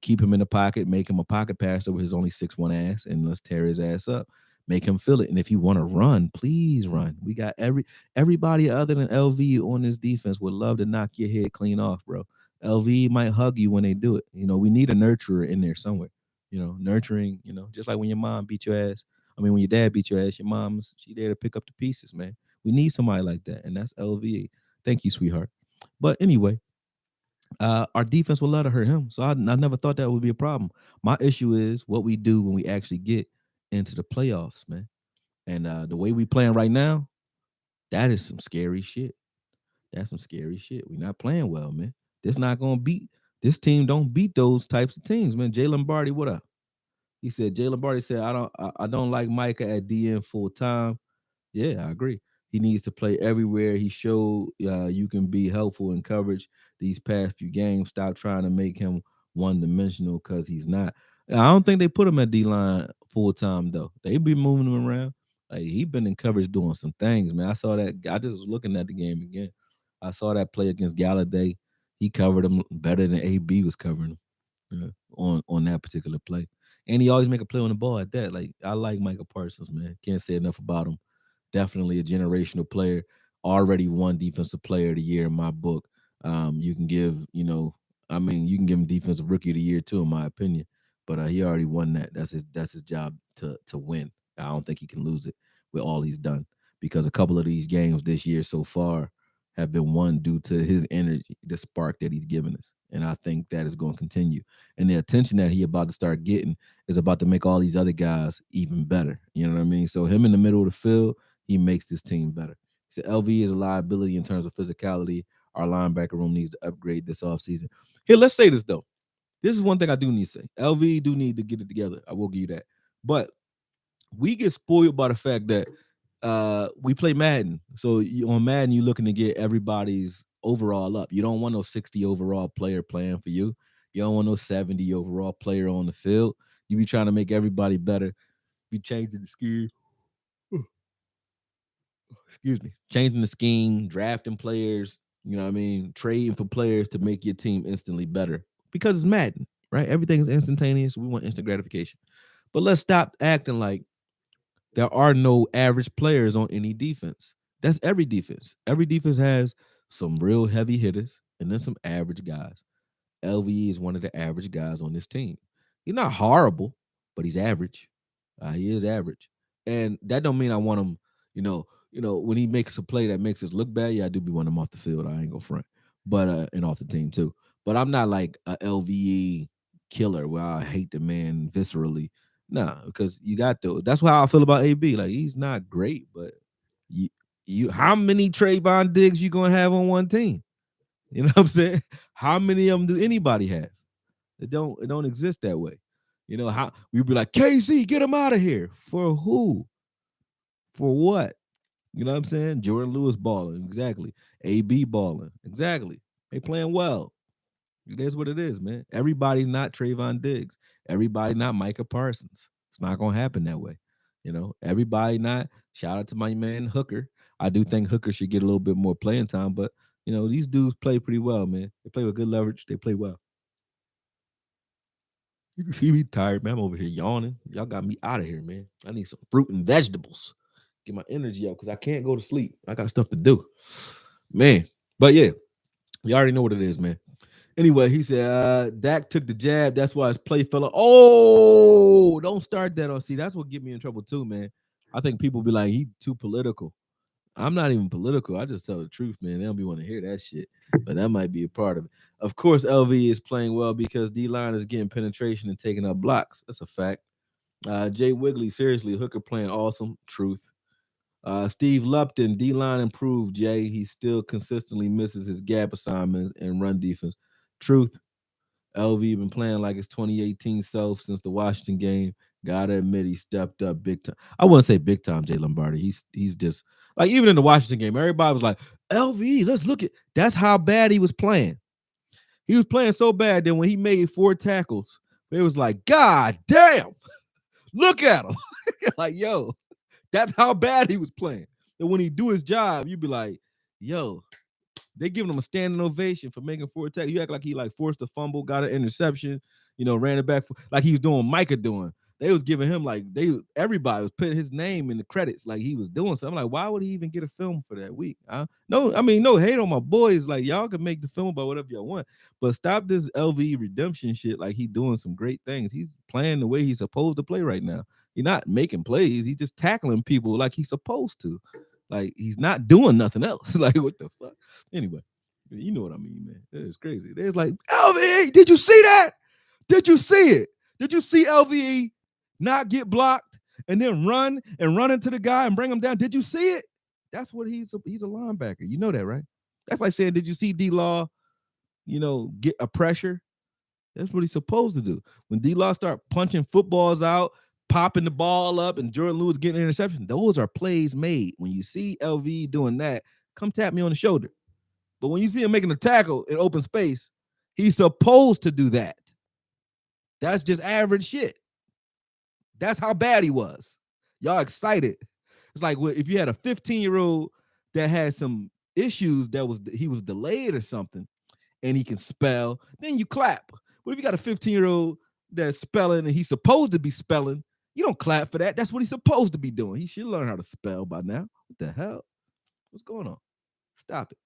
keep him in the pocket, make him a pocket passer with his only 6'1" ass, and let's tear his ass up. Make him feel it. And if you want to run, please run. We got everybody other than LV on this defense would love to knock your head clean off, bro. LV might hug you when they do it. We need a nurturer in there somewhere. Nurturing, just like when your mom beat your ass. I mean, when your dad beat your ass, your mom's she there to pick up the pieces, man. We need somebody like that, and that's LV. Thank you, sweetheart. But anyway, our defense will let her hurt him. So I never thought that would be a problem. My issue is what we do when we actually get into the playoffs, man. And the way we playing right now, that is some scary shit. That's some scary shit. We're not playing well, man. This not gonna beat this team. Don't beat those types of teams, man. Jalen Barty, what up? He said Jalen Barty said I don't like Micah at DN full time. Yeah, I agree. He needs to play everywhere. He showed you can be helpful in coverage these past few games. Stop trying to make him one dimensional because he's not. I don't think they put him at D line full time though. They be moving him around. Like he been in coverage doing some things, man. I saw that. I just was looking at the game again. I saw that play against Galladay. He covered him better than AB was covering him on that particular play. And he always make a play on the ball at that. Like I like Michael Parsons, man. Can't say enough about him. Definitely a generational player. Already won defensive player of the year in my book. You can give, you can give him defensive rookie of the year too, in my opinion. But he already won that. That's his job to win. I don't think he can lose it with all he's done because a couple of these games this year so far have been won due to his energy, the spark that he's given us. And I think that is going to continue. And the attention that he about to start getting is about to make all these other guys even better. You know what I mean? So him in the middle of the field, he makes this team better. So LV is a liability in terms of physicality. Our linebacker room needs to upgrade this offseason. Here, let's say this though. This is one thing I do need to say. LV do need to get it together. I will give you that. But we get spoiled by the fact that we play Madden. So on Madden, you're looking to get everybody's overall up. You don't want no 60 overall player playing for you. You don't want no 70 overall player on the field. You be trying to make everybody better. Be changing the scheme. Excuse me. Changing the scheme, drafting players, you know what I mean? Trading for players to make your team instantly better. Because it's Madden, right? Everything's instantaneous. We want instant gratification. But let's stop acting like there are no average players on any defense. That's every defense. Every defense has some real heavy hitters and then some average guys. LVE is one of the average guys on this team. He's not horrible, but he's average. He is average, and that don't mean I want him. When he makes a play that makes us look bad, yeah, I do be wanting him off the field. I ain't gonna front, but and off the team too. But I'm not like a LVE killer where I hate the man viscerally. Nah, because you got to. That's how I feel about AB. Like he's not great, but How many Trayvon Diggs you gonna have on one team? You know what I'm saying? How many of them do anybody have? It don't exist that way. You know how we'd be like, KC, get him out of here. For who? For what? You know what I'm saying? Jordan Lewis balling, exactly. AB balling, exactly. They playing well. It is what it is, man. Everybody's not Trayvon Diggs. Everybody not Micah Parsons. It's not gonna happen that way. You know, everybody not. Shout out to my man Hooker. I do think Hooker should get a little bit more playing time, but you know, these dudes play pretty well, man. They play with good leverage. They play well. You can see me tired, man. I'm over here yawning. Y'all got me out of here, man. I need some fruit and vegetables. Get my energy up because I can't go to sleep. I got stuff to do. Man. But yeah, you already know what it is, man. Anyway, he said Dak took the jab. That's why his play fell. Oh, don't start that on. See, that's what get me in trouble too, man. I think people be like, he too political. I'm not even political. I just tell the truth, man. They don't be want to hear that shit. But that might be a part of it. Of course, LV is playing well because D-line is getting penetration and taking up blocks. That's a fact. Jay Wiggly, seriously, Hooker playing awesome. Truth. Steve Lupton, D-line improved, Jay. He still consistently misses his gap assignments and run defense. Truth. LV been playing like his 2018 self since the Washington game. Gotta admit he stepped up big time. I wouldn't say big time, Jay Lombardi. He's just like even in the Washington game, everybody was like, LV, let's look at that's how bad he was playing. He was playing so bad that when he made 4 tackles, it was like, God damn, look at him. Like, yo, that's how bad he was playing. And when he do his job, you'd be like, yo, they giving him a standing ovation for making 4 tackles. You act like he like forced a fumble, got an interception, you know, ran it back like he was doing Micah doing. They was giving him like everybody was putting his name in the credits like he was doing something. I'm like, why would he even get a film for that week? No, I mean, no hate on my boys. Like y'all can make the film about whatever y'all want, but stop this LV redemption shit. Like he doing some great things. He's playing the way he's supposed to play right now. He's not making plays. He's just tackling people like he's supposed to. Like he's not doing nothing else. Like what the fuck? Anyway, you know what I mean, man. It's crazy. There's like LVE. Did you see that? Did you see it? Did you see LVE not get blocked and then run into the guy and bring him down? Did you see it? That's what he's a linebacker. You know that, right? That's like saying, did you see D-Law, you know, get a pressure? That's what he's supposed to do. When D-Law start punching footballs out, popping the ball up, and Jordan Lewis getting an interception, those are plays made. When you see LV doing that, come tap me on the shoulder. But when you see him making a tackle in open space, he's supposed to do that. That's just average shit. That's how bad he was. Y'all excited. It's like if you had a 15-year-old that had some issues he was delayed or something, and he can spell, then you clap. But if you got a 15-year-old that's spelling and he's supposed to be spelling, you don't clap for that. That's what he's supposed to be doing. He should learn how to spell by now. What the hell? What's going on? Stop it.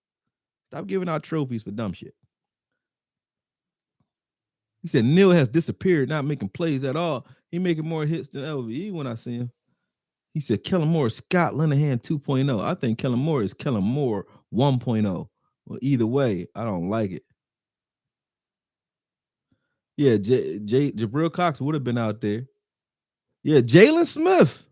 Stop giving out trophies for dumb shit. He said Neil has disappeared, not making plays at all. He making more hits than LVE when I see him. He said Kellen Moore is Scott Linehan 2.0. I think Kellen Moore is Kellen Moore 1.0. Well, either way, I don't like it. Yeah, Jabril Cox would have been out there. Yeah, Jalen Smith.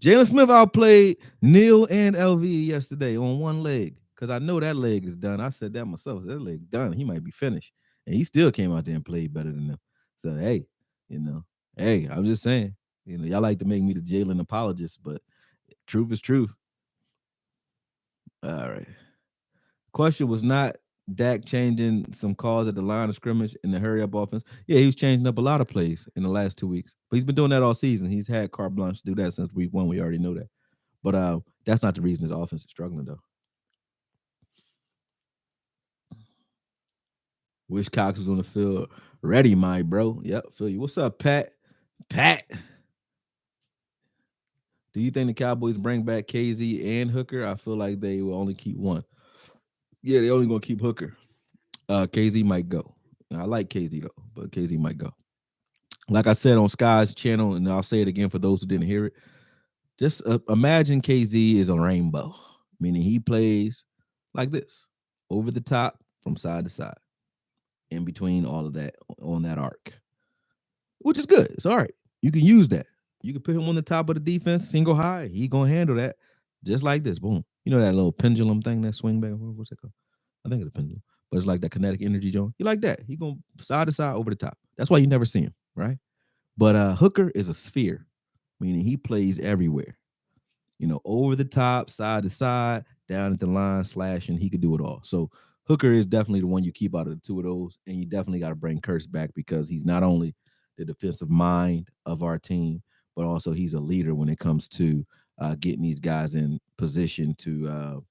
Jalen Smith outplayed Neil and LV yesterday on one leg because I know that leg is done. I said that myself. That leg done. He might be finished. And he still came out there and played better than them. So, hey, I'm just saying. Y'all like to make me the Jalen apologist, but truth is truth. All right. Question was not Dak changing some calls at the line of scrimmage in the hurry up offense. Yeah, he was changing up a lot of plays in the last 2 weeks, but he's been doing that all season. He's had carte blanche to do that since week 1. We already know that, but that's not the reason his offense is struggling though. Wish Cox was on the field ready, my bro. Yep, feel you. What's up, Pat? Pat. Do you think the Cowboys bring back KZ and Hooker? I feel like they will only keep one. Yeah, they only gonna keep Hooker. KZ might go. I like KZ though, but KZ might go. Like I said on Sky's channel, and I'll say it again for those who didn't hear it. Just imagine KZ is a rainbow, meaning he plays like this, over the top, from side to side, in between all of that on that arc, which is good. It's all right. You can use that. You can put him on the top of the defense, single high. He gonna handle that just like this. Boom. You know that little pendulum thing that swing back and forth? What's it called? I think it's a pendulum, but it's like that kinetic energy joint. He like that. He going side to side over the top. That's why you never see him, right? But Hooker is a sphere, meaning he plays everywhere. Over the top, side to side, down at the line, slashing. He could do it all. So Hooker is definitely the one you keep out of the two of those, and you definitely got to bring Curse back because he's not only the defensive mind of our team, but also he's a leader when it comes to getting these guys in position to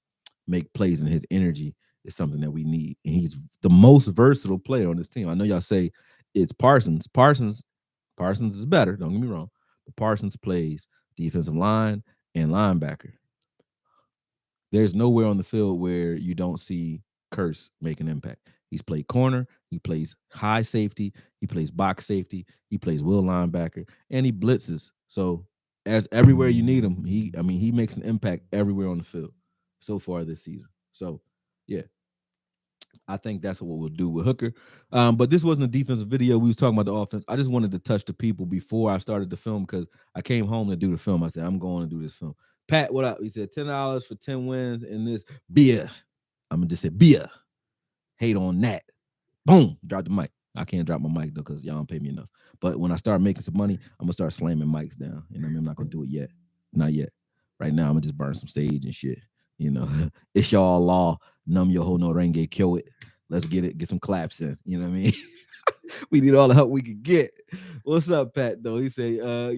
make plays, and his energy is something that we need. And he's the most versatile player on this team. I know y'all say it's Parsons. Parsons is better. Don't get me wrong, but Parsons plays defensive line and linebacker. There's nowhere on the field where you don't see Curse make an impact. He's played corner, he plays high safety, he plays box safety, he plays will linebacker, and he blitzes. So as everywhere you need him, he makes an impact everywhere on the field so far this season. So yeah, I think that's what we'll do with Hooker. But this wasn't a defensive video. We was talking about the offense. I just wanted to touch the people before I started the film because I came home to do the film. I said, I'm going to do this film. Pat, what up? He said $10 for 10 wins in this beer. I'm gonna just say beer. Hate on that. Boom. Drop the mic. I can't drop my mic though because y'all don't pay me enough. But when I start making some money, I'm gonna start slamming mics down. I'm not gonna do it yet. Not yet. Right now, I'm gonna just burn some stage and shit. It's y'all law. Num your whole no renge, kill it. Let's get some claps in. You know what I mean? We need all the help we could get. What's up, Pat? Though he say,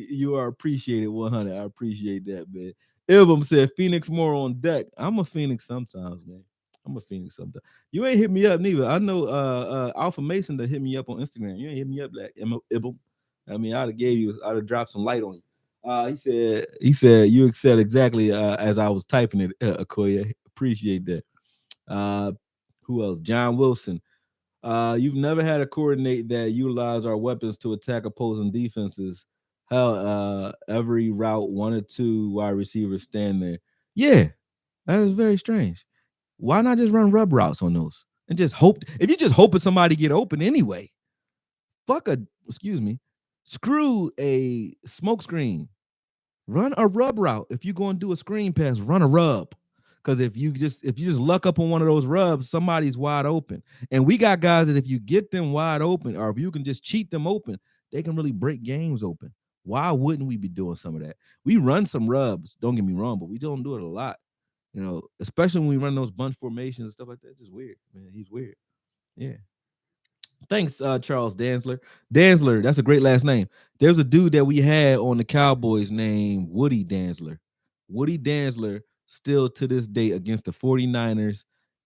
you are appreciated 100. I appreciate that, man. Ilvum said, Phoenix more on deck. I'm a Phoenix sometimes, man. I'm a Phoenix sometimes. You ain't hit me up neither. I know Alpha Mason that hit me up on Instagram. You ain't hit me up like Ibum. I'd have dropped some light on you. He said you said exactly as I was typing it, AKOYE. Appreciate that. Who else? John Wilson. You've never had a coordinate that utilize our weapons to attack opposing defenses. Hell, every route 1 or 2 wide receivers stand there. Yeah, that is very strange. Why not just run rub routes on those and just hope? If you just hoping somebody get open anyway, screw a smoke screen. Run a rub route. If you're going to do a screen pass, run a rub. Because if you just luck up on one of those rubs, somebody's wide open. And we got guys that if you get them wide open, or if you can just cheat them open, they can really break games open. Why wouldn't we be doing some of that? We run some rubs, don't get me wrong, but we don't do it a lot. Especially when we run those bunch formations and stuff like that. It's just weird, man. He's weird. Yeah. Thanks, Charles Danzler. Danzler, that's a great last name. There's a dude that we had on the Cowboys named Woody Danzler. Woody Danzler still to this day against the 49ers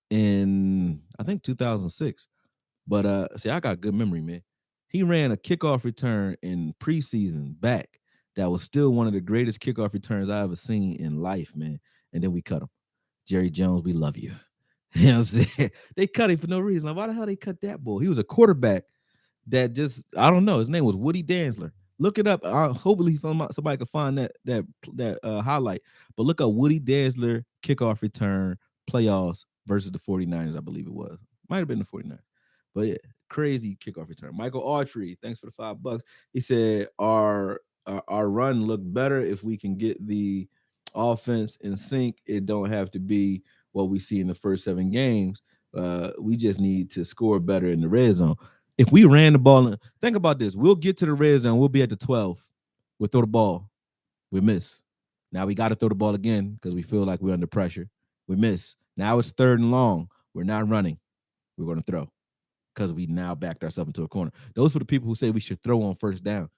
in, I think, 2006. But see, I got good memory, man. He ran a kickoff return in preseason back that was still one of the greatest kickoff returns I ever seen in life, man. And then we cut him. Jerry Jones, we love you. You know what I'm saying? They cut him for no reason. Like, why the hell they cut that boy? He was a quarterback that just, I don't know. His name was Woody Danzler. Look it up. Hopefully somebody can find that highlight. But look up Woody Danzler kickoff return playoffs versus the 49ers, I believe it was. Might have been the 49ers. But yeah, crazy kickoff return. Michael Autry, thanks for the $5. He said our run looked better if we can get the offense in sync. It don't have to be what we see in the first 7 games. We just need to score better in the red zone. If we ran the ball, think about this. We'll get to the red zone. We'll be at the 12. We'll throw the ball. We miss. Now we got to throw the ball again because we feel like we're under pressure. We miss. Now it's 3rd and long. We're not running. We're going to throw because we now backed ourselves into a corner. Those are the people who say we should throw on first down.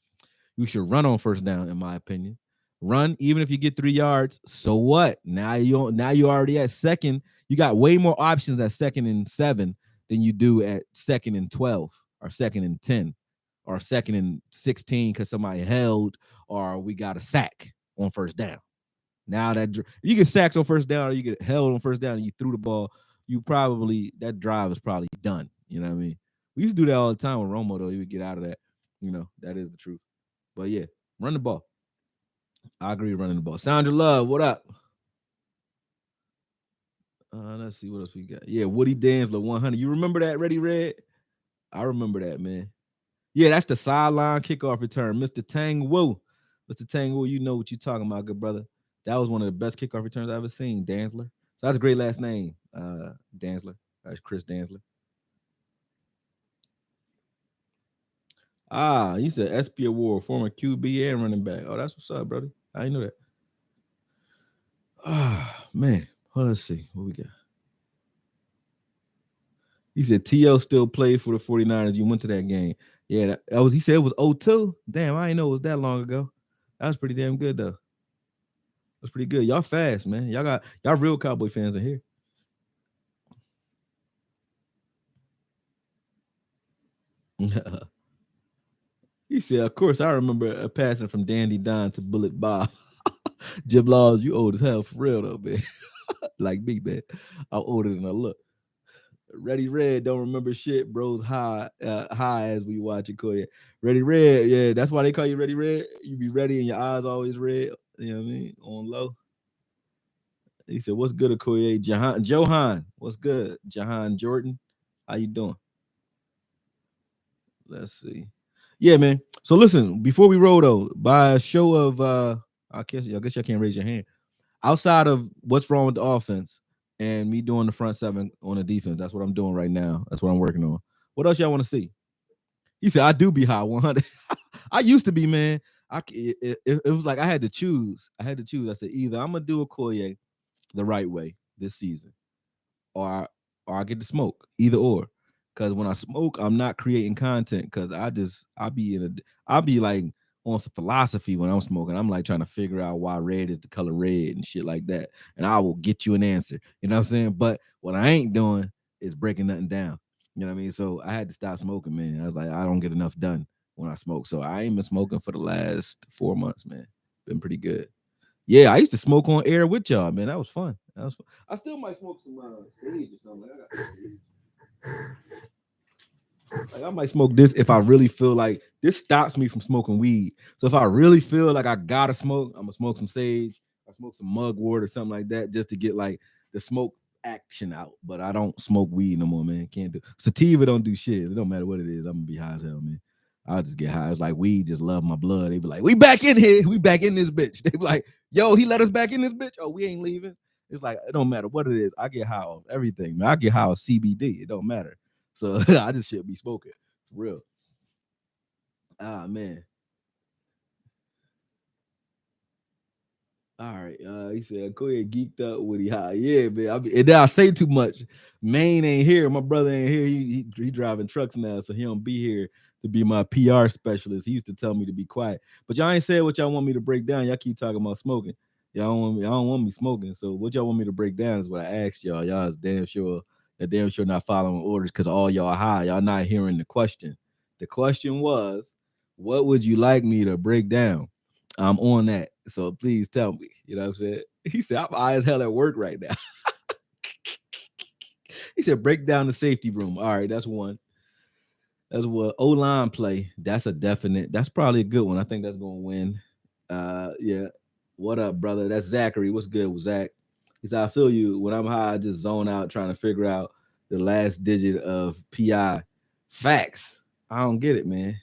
You should run on first down, in my opinion. Run, even if you get 3 yards. So what? Now you're already at second. You got way more options at 2nd and 7 than you do at 2nd and 12 or 2nd and 10 or 2nd and 16 because somebody held or we got a sack on first down. Now that you get sacked on first down or you get held on first down and you threw the ball, that drive is probably done. You know what I mean? We used to do that all the time with Romo, though. He would get out of that. That is the truth. But yeah, run the ball. I agree running the ball. Sandra Love, what up? Let's see what else we got. Yeah, Woody Danzler, 100. You remember that, Ready Red? I remember that, man. Yeah, that's the sideline kickoff return. Mr. Tang Wu. Mr. Tang Wu, you know what you're talking about, good brother. That was one of the best kickoff returns I've ever seen, Danzler. So that's a great last name, Danzler. That's Chris Danzler. Ah, you said SP Award, former QB and running back. Oh, that's what's up, brother. I didn't know that. Ah, man. Well, let's see what we got. He said T.O. still played for the 49ers. You went to that game. Yeah, that was, he said it was 02. Damn, I didn't know it was that long ago. That was pretty damn good, though. That's pretty good. Y'all fast, man. Y'all real Cowboy fans in here. He said, of course, I remember a passing from Dandy Don to Bullet Bob. Jim Laws, you old as hell for real, though, man. Like me, man. I'm older than I look. Ready Red don't remember shit, bros. High as we watch it, Koya. Ready Red, yeah, that's why they call you Ready Red. You be ready and your eyes always red. You know what I mean? On low. He said, "What's good, Okoye? Johan, what's good? Jahan Jordan, how you doing? Let's see. Yeah, man. So listen, before we roll though, by a show of I guess y'all can't raise your hand. Outside of what's wrong with the offense and me doing the front seven on the defense, that's what I'm doing right now. That's what I'm working on. What else y'all want to see? He said, I do be high 100. I used to be, man. It was like I had to choose. I said, either I'm going to do a Koye the right way this season, or I get to smoke. Either or. Because when I smoke, I'm not creating content. Because I'll be like on some philosophy when I'm smoking. I'm like trying to figure out why red is the color red and shit like that. And I will get you an answer. You know what I'm saying? But what I ain't doing is breaking nothing down. You know what I mean? So I had to stop smoking, man. I was like, I don't get enough done when I smoke. So I ain't been smoking for the last 4 months, man. Been pretty good. Yeah, I used to smoke on air with y'all, man. That was fun. That was fun. I still might smoke some sage or something. Like I might smoke this if I really feel like this stops me from smoking weed. So if I really feel like I gotta smoke, I'm gonna smoke some sage. I smoke some mugwort or something like that just to get like the smoke action out. But I don't smoke weed no more, man. Can't do sativa. Don't do shit. It don't matter what it is. I'm gonna be high as hell, man. I'll just get high. It's like weed just love my blood. They be like, we back in here. We back in this bitch. They be like, yo, he let us back in this bitch. Oh, we ain't leaving. It's like it don't matter what it is. I get high off everything, man. I get high off CBD. It don't matter. So I just should be smoking for real. Ah man. All right. He said, go ahead, geeked up with he high. Yeah, man. And then I say too much. Maine ain't here. My brother ain't here. He driving trucks now, so he don't be here to be my PR specialist. He used to tell me to be quiet. But y'all ain't said what y'all want me to break down. Y'all keep talking about smoking. Y'all don't want me smoking. So what y'all want me to break down is what I asked y'all. Y'all is damn sure not following orders because all y'all high. Y'all not hearing the question. The question was, what would you like me to break down? I'm on that. So please tell me. You know what I'm saying? He said, I'm high as hell at work right now. He said, break down the safety room. All right, that's one. That's what O-line play. That's a definite. That's probably a good one. I think that's gonna win. Yeah. What up, brother? That's Zachary. What's good with Zach? He said, I feel you. When I'm high, I just zone out trying to figure out the last digit of PI. Facts. I don't get it, man.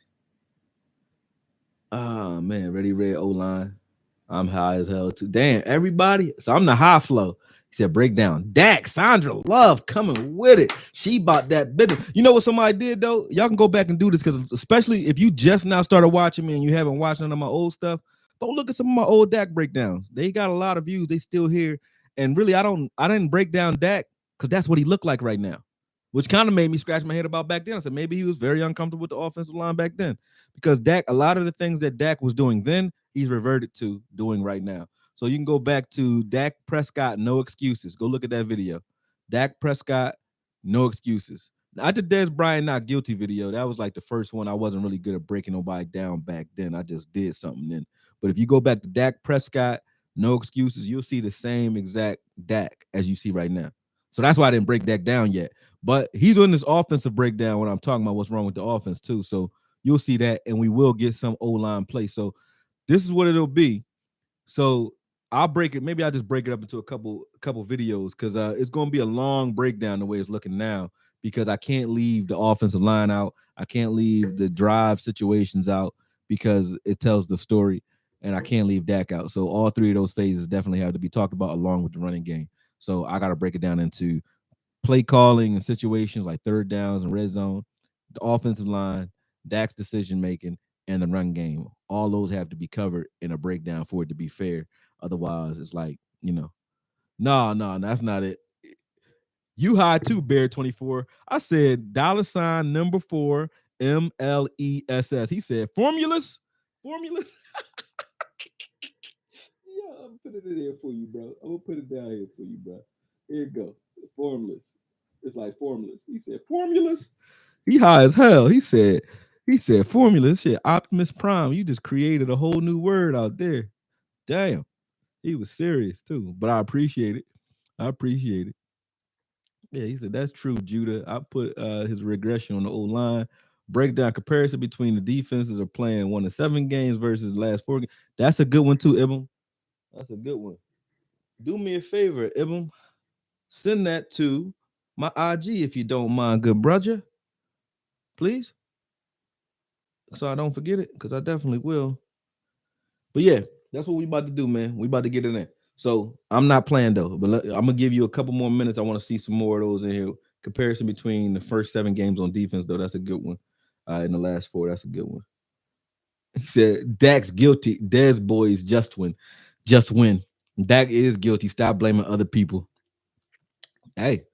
Oh man, ready red O line. I'm high as hell too. Damn, everybody. So I'm the high flow. He said, break down. Dak, Sandra Love coming with it. She bought that business. You know what somebody did though? Y'all can go back and do this because especially if you just now started watching me and you haven't watched none of my old stuff, go look at some of my old Dak breakdowns. They got a lot of views. They still here. And really, I didn't break down Dak because that's what he looked like right now, which kind of made me scratch my head about back then. I said maybe he was very uncomfortable with the offensive line back then because Dak, a lot of the things that Dak was doing then, he's reverted to doing right now. So you can go back to Dak Prescott, no excuses. Go look at that video. Dak Prescott, no excuses. I did Dez Bryant not guilty video. That was like the first one. I wasn't really good at breaking nobody down back then. I just did something then. But if you go back to Dak Prescott, no excuses, you'll see the same exact Dak as you see right now. So that's why I didn't break Dak down yet. But he's on this offensive breakdown when I'm talking about what's wrong with the offense too. So you'll see that, and we will get some O-line play. So this is what it'll be. So I'll break it. Maybe I'll just break it up into a couple videos because it's going to be a long breakdown the way it's looking now because I can't leave the offensive line out. I can't leave the drive situations out because it tells the story, and I can't leave Dak out. So all three of those phases definitely have to be talked about along with the running game. So I got to break it down into play calling and situations like third downs and red zone, the offensive line, Dak's decision making, and the run game. All those have to be covered in a breakdown for it to be fair. Otherwise, it's like, no, that's not it. You high too, Bear 24. I said $ number 4 MLESS. He said formulas. Formulas. Yeah, I'm gonna put it in there for you, bro. I'm gonna put it down here for you, bro. Here you go. Formulas. It's like formulas. He said formulas. He high as hell. He said formulas. Shit, Optimus Prime. You just created a whole new word out there. Damn. He was serious too. But I appreciate it. I appreciate it. Yeah, he said that's true, Judah. I put his regression on the old line. Breakdown comparison between the defenses are playing 1-7 games versus the last 4 games. That's a good one too, Ibn. That's a good one. Do me a favor, Ibn. Send that to my IG if you don't mind, good brother, please. So I don't forget it, because I definitely will. But yeah, that's what we about to do, man. We about to get in there. So I'm not playing though, but I'm gonna give you a couple more minutes. I want to see some more of those in here. Comparison between the first 7 games on defense, though, that's a good one. In the last 4, that's a good one. He said Dak's guilty. Des boys just win. Dak is guilty. Stop blaming other people. Hey,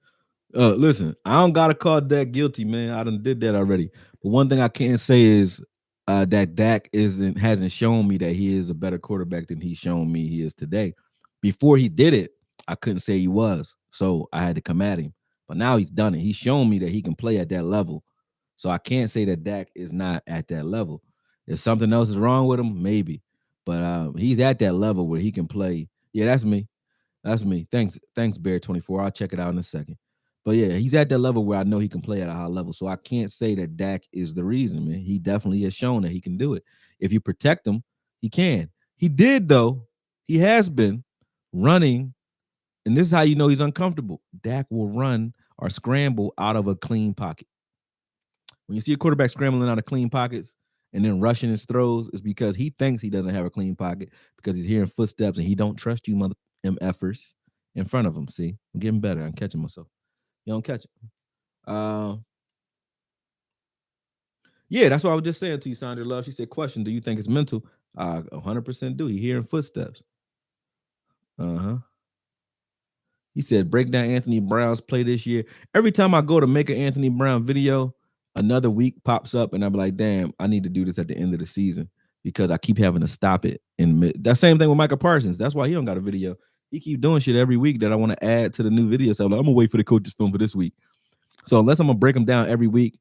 listen, I don't gotta call Dak guilty, man. I done did that already. But one thing I can say is that Dak hasn't shown me that he is a better quarterback than he's shown me he is today. Before he did it, I couldn't say he was, so I had to come at him. But now he's done it. He's shown me that he can play at that level. So I can't say that Dak is not at that level. If something else is wrong with him, maybe. But he's at that level where he can play. Yeah, that's me. That's me. Thanks, Bear 24. I'll check it out in a second. But yeah, he's at that level where I know he can play at a high level. So I can't say that Dak is the reason, man. He definitely has shown that he can do it. If you protect him, he can. He did, though. He has been running, and this is how you know he's uncomfortable. Dak will run or scramble out of a clean pocket. When you see a quarterback scrambling out of clean pockets and then rushing his throws, it's because he thinks he doesn't have a clean pocket because he's hearing footsteps and he don't trust you, mother MFers, in front of him. See, I'm getting better. I'm catching myself. You don't catch it. Yeah, that's what I was just saying to you, Sandra Love. She said, question, do you think it's mental? 100% do. He hearing footsteps. Uh-huh. He said, break down Anthony Brown's play this year. Every time I go to make an Anthony Brown video, another week pops up, and I'm like, damn, I need to do this at the end of the season because I keep having to stop it. That same thing with Michael Parsons. That's why he don't got a video. He keep doing shit every week that I want to add to the new video. So I'm like, I'm gonna wait for the coach's film for this week. So unless I'm gonna break them down every week,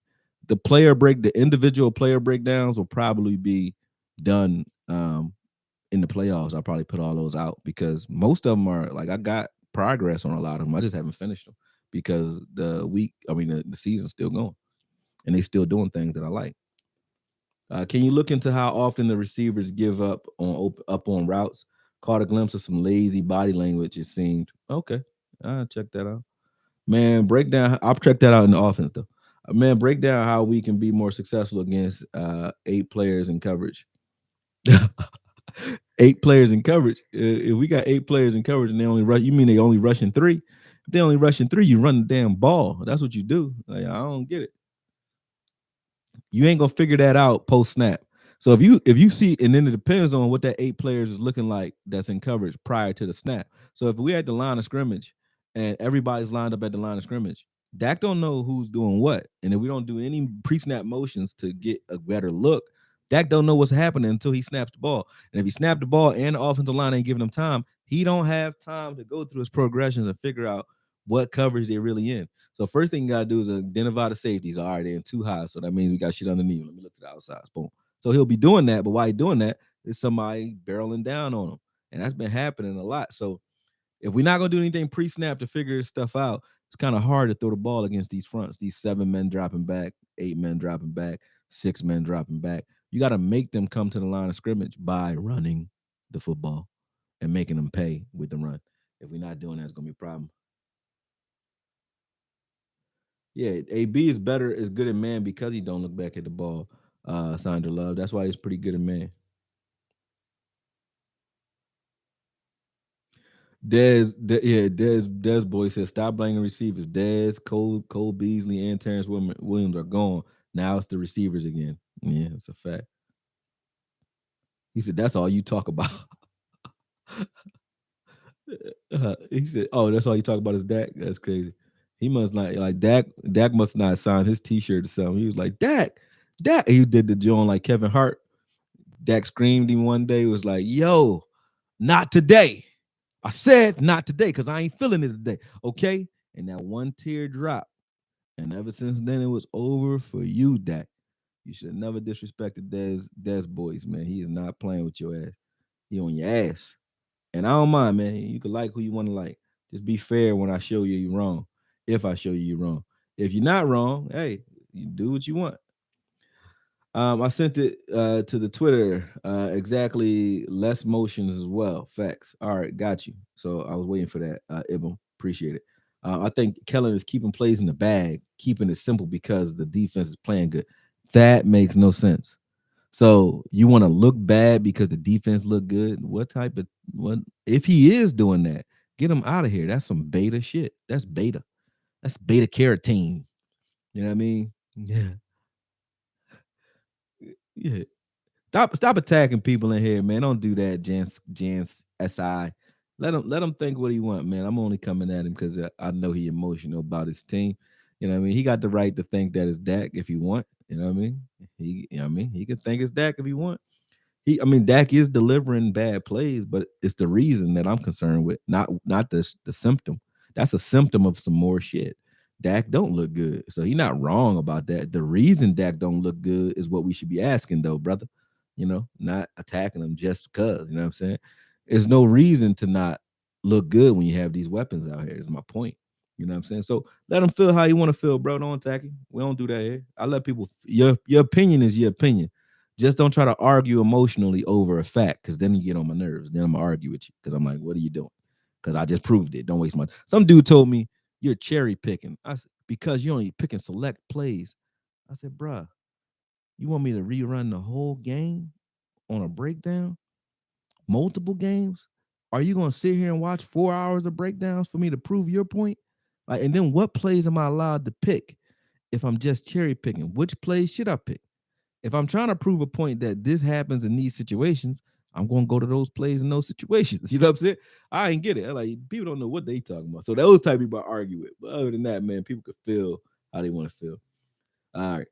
the individual player breakdowns will probably be done in the playoffs. I'll probably put all those out because most of them are like I got progress on a lot of them. I just haven't finished them because the season's still going and they still doing things that I like. Can you look into how often the receivers give up on routes? Caught a glimpse of some lazy body language. It seemed okay. I'll check that out. Man, break down. I'll check that out in the offense though. Man, break down how we can be more successful against 8 players in coverage. 8 players in coverage. If we got 8 players in coverage and they only rush, you mean they only rushing 3? If they only rushing 3, you run the damn ball. That's what you do. Like, I don't get it. You ain't gonna figure that out post snap. So if you see, and then it depends on what that 8 players is looking like that's in coverage prior to the snap. So if we at the line of scrimmage and everybody's lined up at the line of scrimmage, Dak don't know who's doing what. And if we don't do any pre-snap motions to get a better look, Dak don't know what's happening until he snaps the ball. And if he snapped the ball and the offensive line ain't giving him time, he don't have time to go through his progressions and figure out what coverage they're really in. So first thing you gotta do is identify the safeties. All right, they're in too high, so that means we got shit underneath. Let me look to the outside. Boom. So he'll be doing that, but while he's doing that, is somebody barreling down on him, and that's been happening a lot. So if we're not gonna do anything pre-snap to figure this stuff out, it's kind of hard to throw the ball against these fronts. These 7 men dropping back, 8 men dropping back, 6 men dropping back. You got to make them come to the line of scrimmage by running the football and making them pay with the run. If we're not doing that, it's gonna be a problem. Yeah, AB is good at man because he don't look back at the ball. Sandra Love. That's why he's pretty good at man. Des boy said stop blaming receivers. Des, Cole Beasley, and Terrence Williams are gone. Now it's the receivers again. Yeah, it's a fact. He said that's all you talk about. He said, "Oh, that's all you talk about is Dak." That's crazy. He must not like Dak. Dak must not sign his T-shirt or something. He was like Dak, Dak. He did the joint like Kevin Hart. Dak screamed him one day. Was like, "Yo, not today." I said not today because I ain't feeling it today. Okay, and that one tear dropped, and ever since then it was over for you, Dak. You should have never disrespected Des boys, man. He is not playing with your ass. He on your ass. And I don't mind, man. You can like who you want to like. Just be fair when I show you you're wrong. If I show you you're wrong. If you're not wrong, hey, you do what you want. I sent it to the Twitter. Exactly, less motions as well. Facts. All right, got you. So I was waiting for that. Ibn, appreciate it. I think Kellen is keeping plays in the bag, keeping it simple because the defense is playing good. That makes no sense. So you want to look bad because the defense look good? What type of what? If he is doing that, get him out of here. That's some beta shit. That's beta. That's beta carotene. You know what I mean? Yeah, yeah. Stop attacking people in here, man. Don't do that, Jans Si. Let him think what he want, man. I'm only coming at him because I know he emotional about his team. You know what I mean? He got the right to think that it's Dak if he want. You know what I mean? He can think it's Dak if he want. Dak is delivering bad plays, but it's the reason that I'm concerned with, not the symptom. That's a symptom of some more shit. Dak don't look good, so he's not wrong about that. The reason Dak don't look good is what we should be asking, though, brother. Not attacking him just because. You know what I'm saying? There's no reason to not look good when you have these weapons out here. Is my point. You know what I'm saying? So let him feel how you want to feel, bro. Don't attack him. We don't do that here. I let people. Your opinion is your opinion. Just don't try to argue emotionally over a fact, because then you get on my nerves. Then I'm gonna argue with you because I'm like, what are you doing? Because I just proved it. Don't waste my. Some dude told me you're cherry picking. I said because you're only picking select plays. I said, bruh, you want me to rerun the whole game on a breakdown, multiple games? Are you gonna sit here and watch 4 hours of breakdowns for me to prove your point? Like, and then what plays am I allowed to pick if I'm just cherry picking? Which plays should I pick? If I'm trying to prove a point that this happens in these situations, I'm going to go to those plays in those situations. You know what I'm saying? I ain't get it. Like, people don't know what they talking about. So those type of people I argue with. But other than that, man, people could feel how they want to feel. All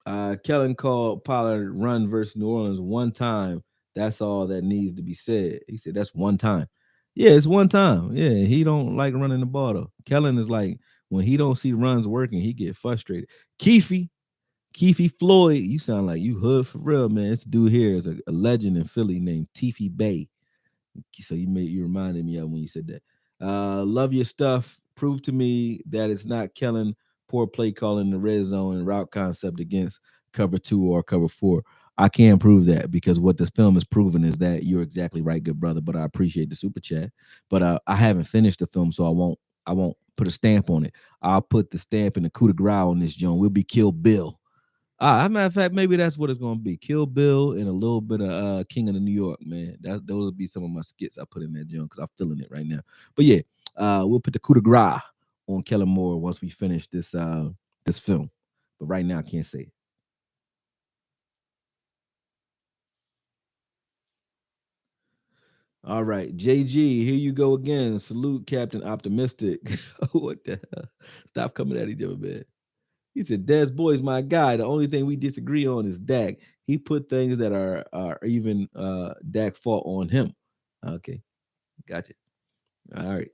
right. Kellen called Pollard run versus New Orleans one time. That's all that needs to be said. He said that's one time. Yeah, it's one time. Yeah, he don't like running the ball though. Kellen is like when he don't see runs working, he get frustrated. Keefe Floyd, you sound like you hood for real, man. This dude here is a legend in Philly named Tiffy Bay. So you reminded me of when you said that. Love your stuff. Prove to me that it's not Kellen poor play calling the red zone and route concept against cover 2 or cover 4. I can't prove that because what this film is proven is that you're exactly right, good brother. But I appreciate the super chat. But I haven't finished the film, so I won't put a stamp on it. I'll put the stamp in the coup de grace on this joint. We'll be Kill Bill. As a matter of fact, maybe that's what it's gonna be. Kill Bill and a little bit of King of the New York, man. Those will be some of my skits I put in that joint because I'm feeling it right now. But yeah, we'll put the coup de grace on Kellen Moore once we finish this film. But right now I can't say it. All right, JG, here you go again. Salute, Captain Optimistic. What the hell? Stop coming at each other, man. He said, Des Boy's my guy. The only thing we disagree on is Dak. He put things that are even Dak fault on him. Okay, gotcha. All right.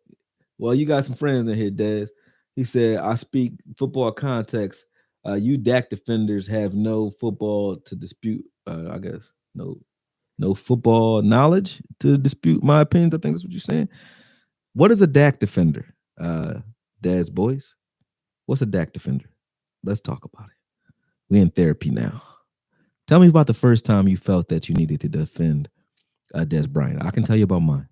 Well, you got some friends in here, Des. He said, I speak football context. You Dak defenders have no football to dispute. I guess no football knowledge to dispute my opinions. I think that's what you're saying. What is a Dak defender? Des Boys. What's a Dak defender? Let's talk about it. We're in therapy now. Tell me about the first time you felt that you needed to defend Des Bryant. I can tell you about mine.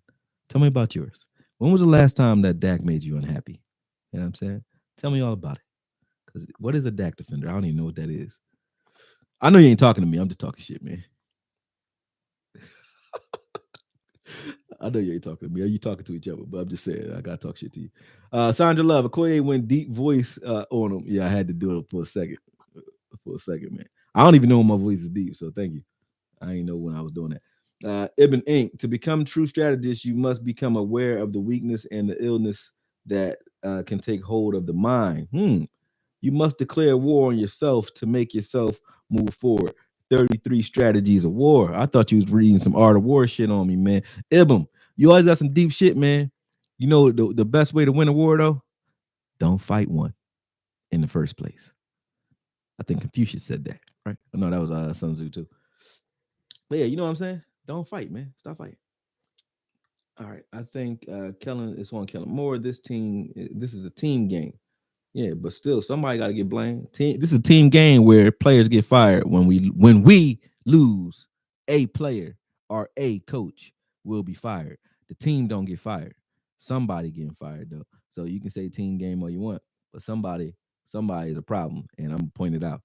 Tell me about yours. When was the last time that Dak made you unhappy? You know what I'm saying? Tell me all about it. Because what is a Dak defender? I don't even know what that is. I know you ain't talking to me. I'm just talking shit, man. I know you ain't talking to me. You talking to each other, but I'm just saying I gotta talk shit to you. Sandra Love, AKOYE went deep voice on him. Yeah, I had to do it for a second. For a second, man. I don't even know when my voice is deep, so thank you. I didn't know when I was doing that. Ibn Inc. To become true strategist, you must become aware of the weakness and the illness that can take hold of the mind. You must declare war on yourself to make yourself move forward. 33 strategies of war. I thought you was reading some art of war shit on me, man. Ibn, you always got some deep shit, man. You know the best way to win a war, though? Don't fight one in the first place. I think Confucius said that, right? No, that was Sun Tzu too. But yeah, you know what I'm saying? Don't fight, man. Stop fighting. All right. I think Kellen is on Kellen Moore. This is a team game. Yeah, but still, somebody got to get blamed. This is a team game where players get fired when we lose. A player or a coach will be fired. The team don't get fired. Somebody getting fired though. So you can say team game all you want, but somebody is a problem, and I'm pointing it out.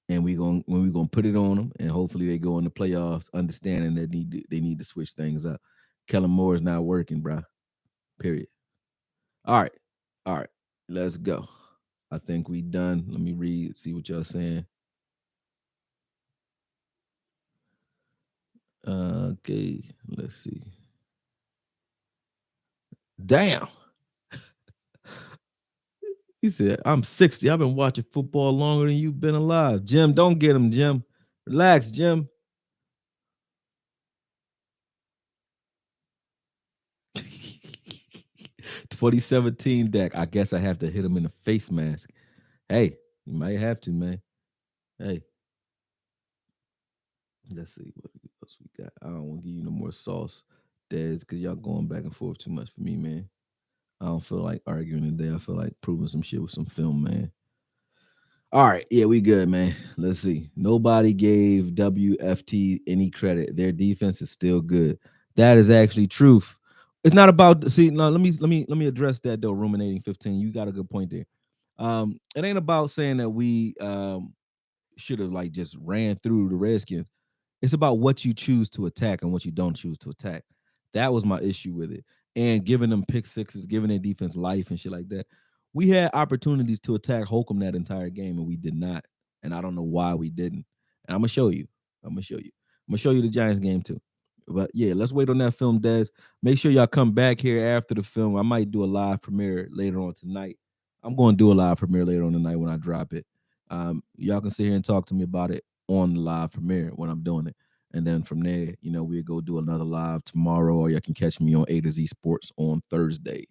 And we gonna put it on them, and hopefully they go in the playoffs, understanding that they need to switch things up. Kellen Moore is not working, bro. Period. All right, all right, let's go. I think we done. Let me read, see what y'all saying. Okay, let's see. Damn. He said, I'm 60. I've been watching football longer than you've been alive. Jim, don't get him, Jim. Relax, Jim. 2017 deck. I guess I have to hit him in the face mask. Hey, you might have to, man. Hey. Let's see what else we got. I don't want to give you no more sauce, Dez, because y'all going back and forth too much for me, man. I don't feel like arguing today. I feel like proving some shit with some film, man. All right, yeah, we good, man. Let's see. Nobody gave WFT any credit. Their defense is still good. That is actually truth. It's not about see. No, let me address that though. Ruminating 15. You got a good point there. It ain't about saying that we should have like just ran through the Redskins. It's about what you choose to attack and what you don't choose to attack. That was my issue with it. And giving them pick sixes, giving their defense life and shit like that. We had opportunities to attack Holcomb that entire game, and we did not. And I don't know why we didn't. And I'm gonna show you. I'm gonna show you. I'm gonna show you the Giants game too. But yeah, let's wait on that film, Des. Make sure y'all come back here after the film. I might do a live premiere later on tonight. I'm going to do a live premiere later on tonight when I drop it. Y'all can sit here and talk to me about it on the live premiere when I'm doing it. And then from there, we'll go do another live tomorrow, or y'all can catch me on A to Z Sports on Thursday.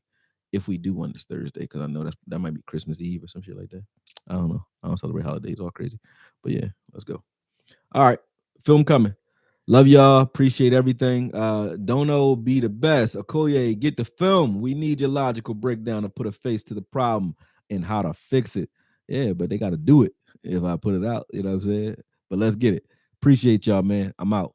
If we do one this Thursday, because I know that might be Christmas Eve or some shit like that. I don't know. I don't celebrate holidays, all crazy. But yeah, let's go. All right. Film coming. Love y'all. Appreciate everything. Dono be the best. AKOYE, get the film. We need your logical breakdown to put a face to the problem and how to fix it. Yeah, but they got to do it if I put it out. You know what I'm saying? But let's get it. Appreciate y'all, man. I'm out.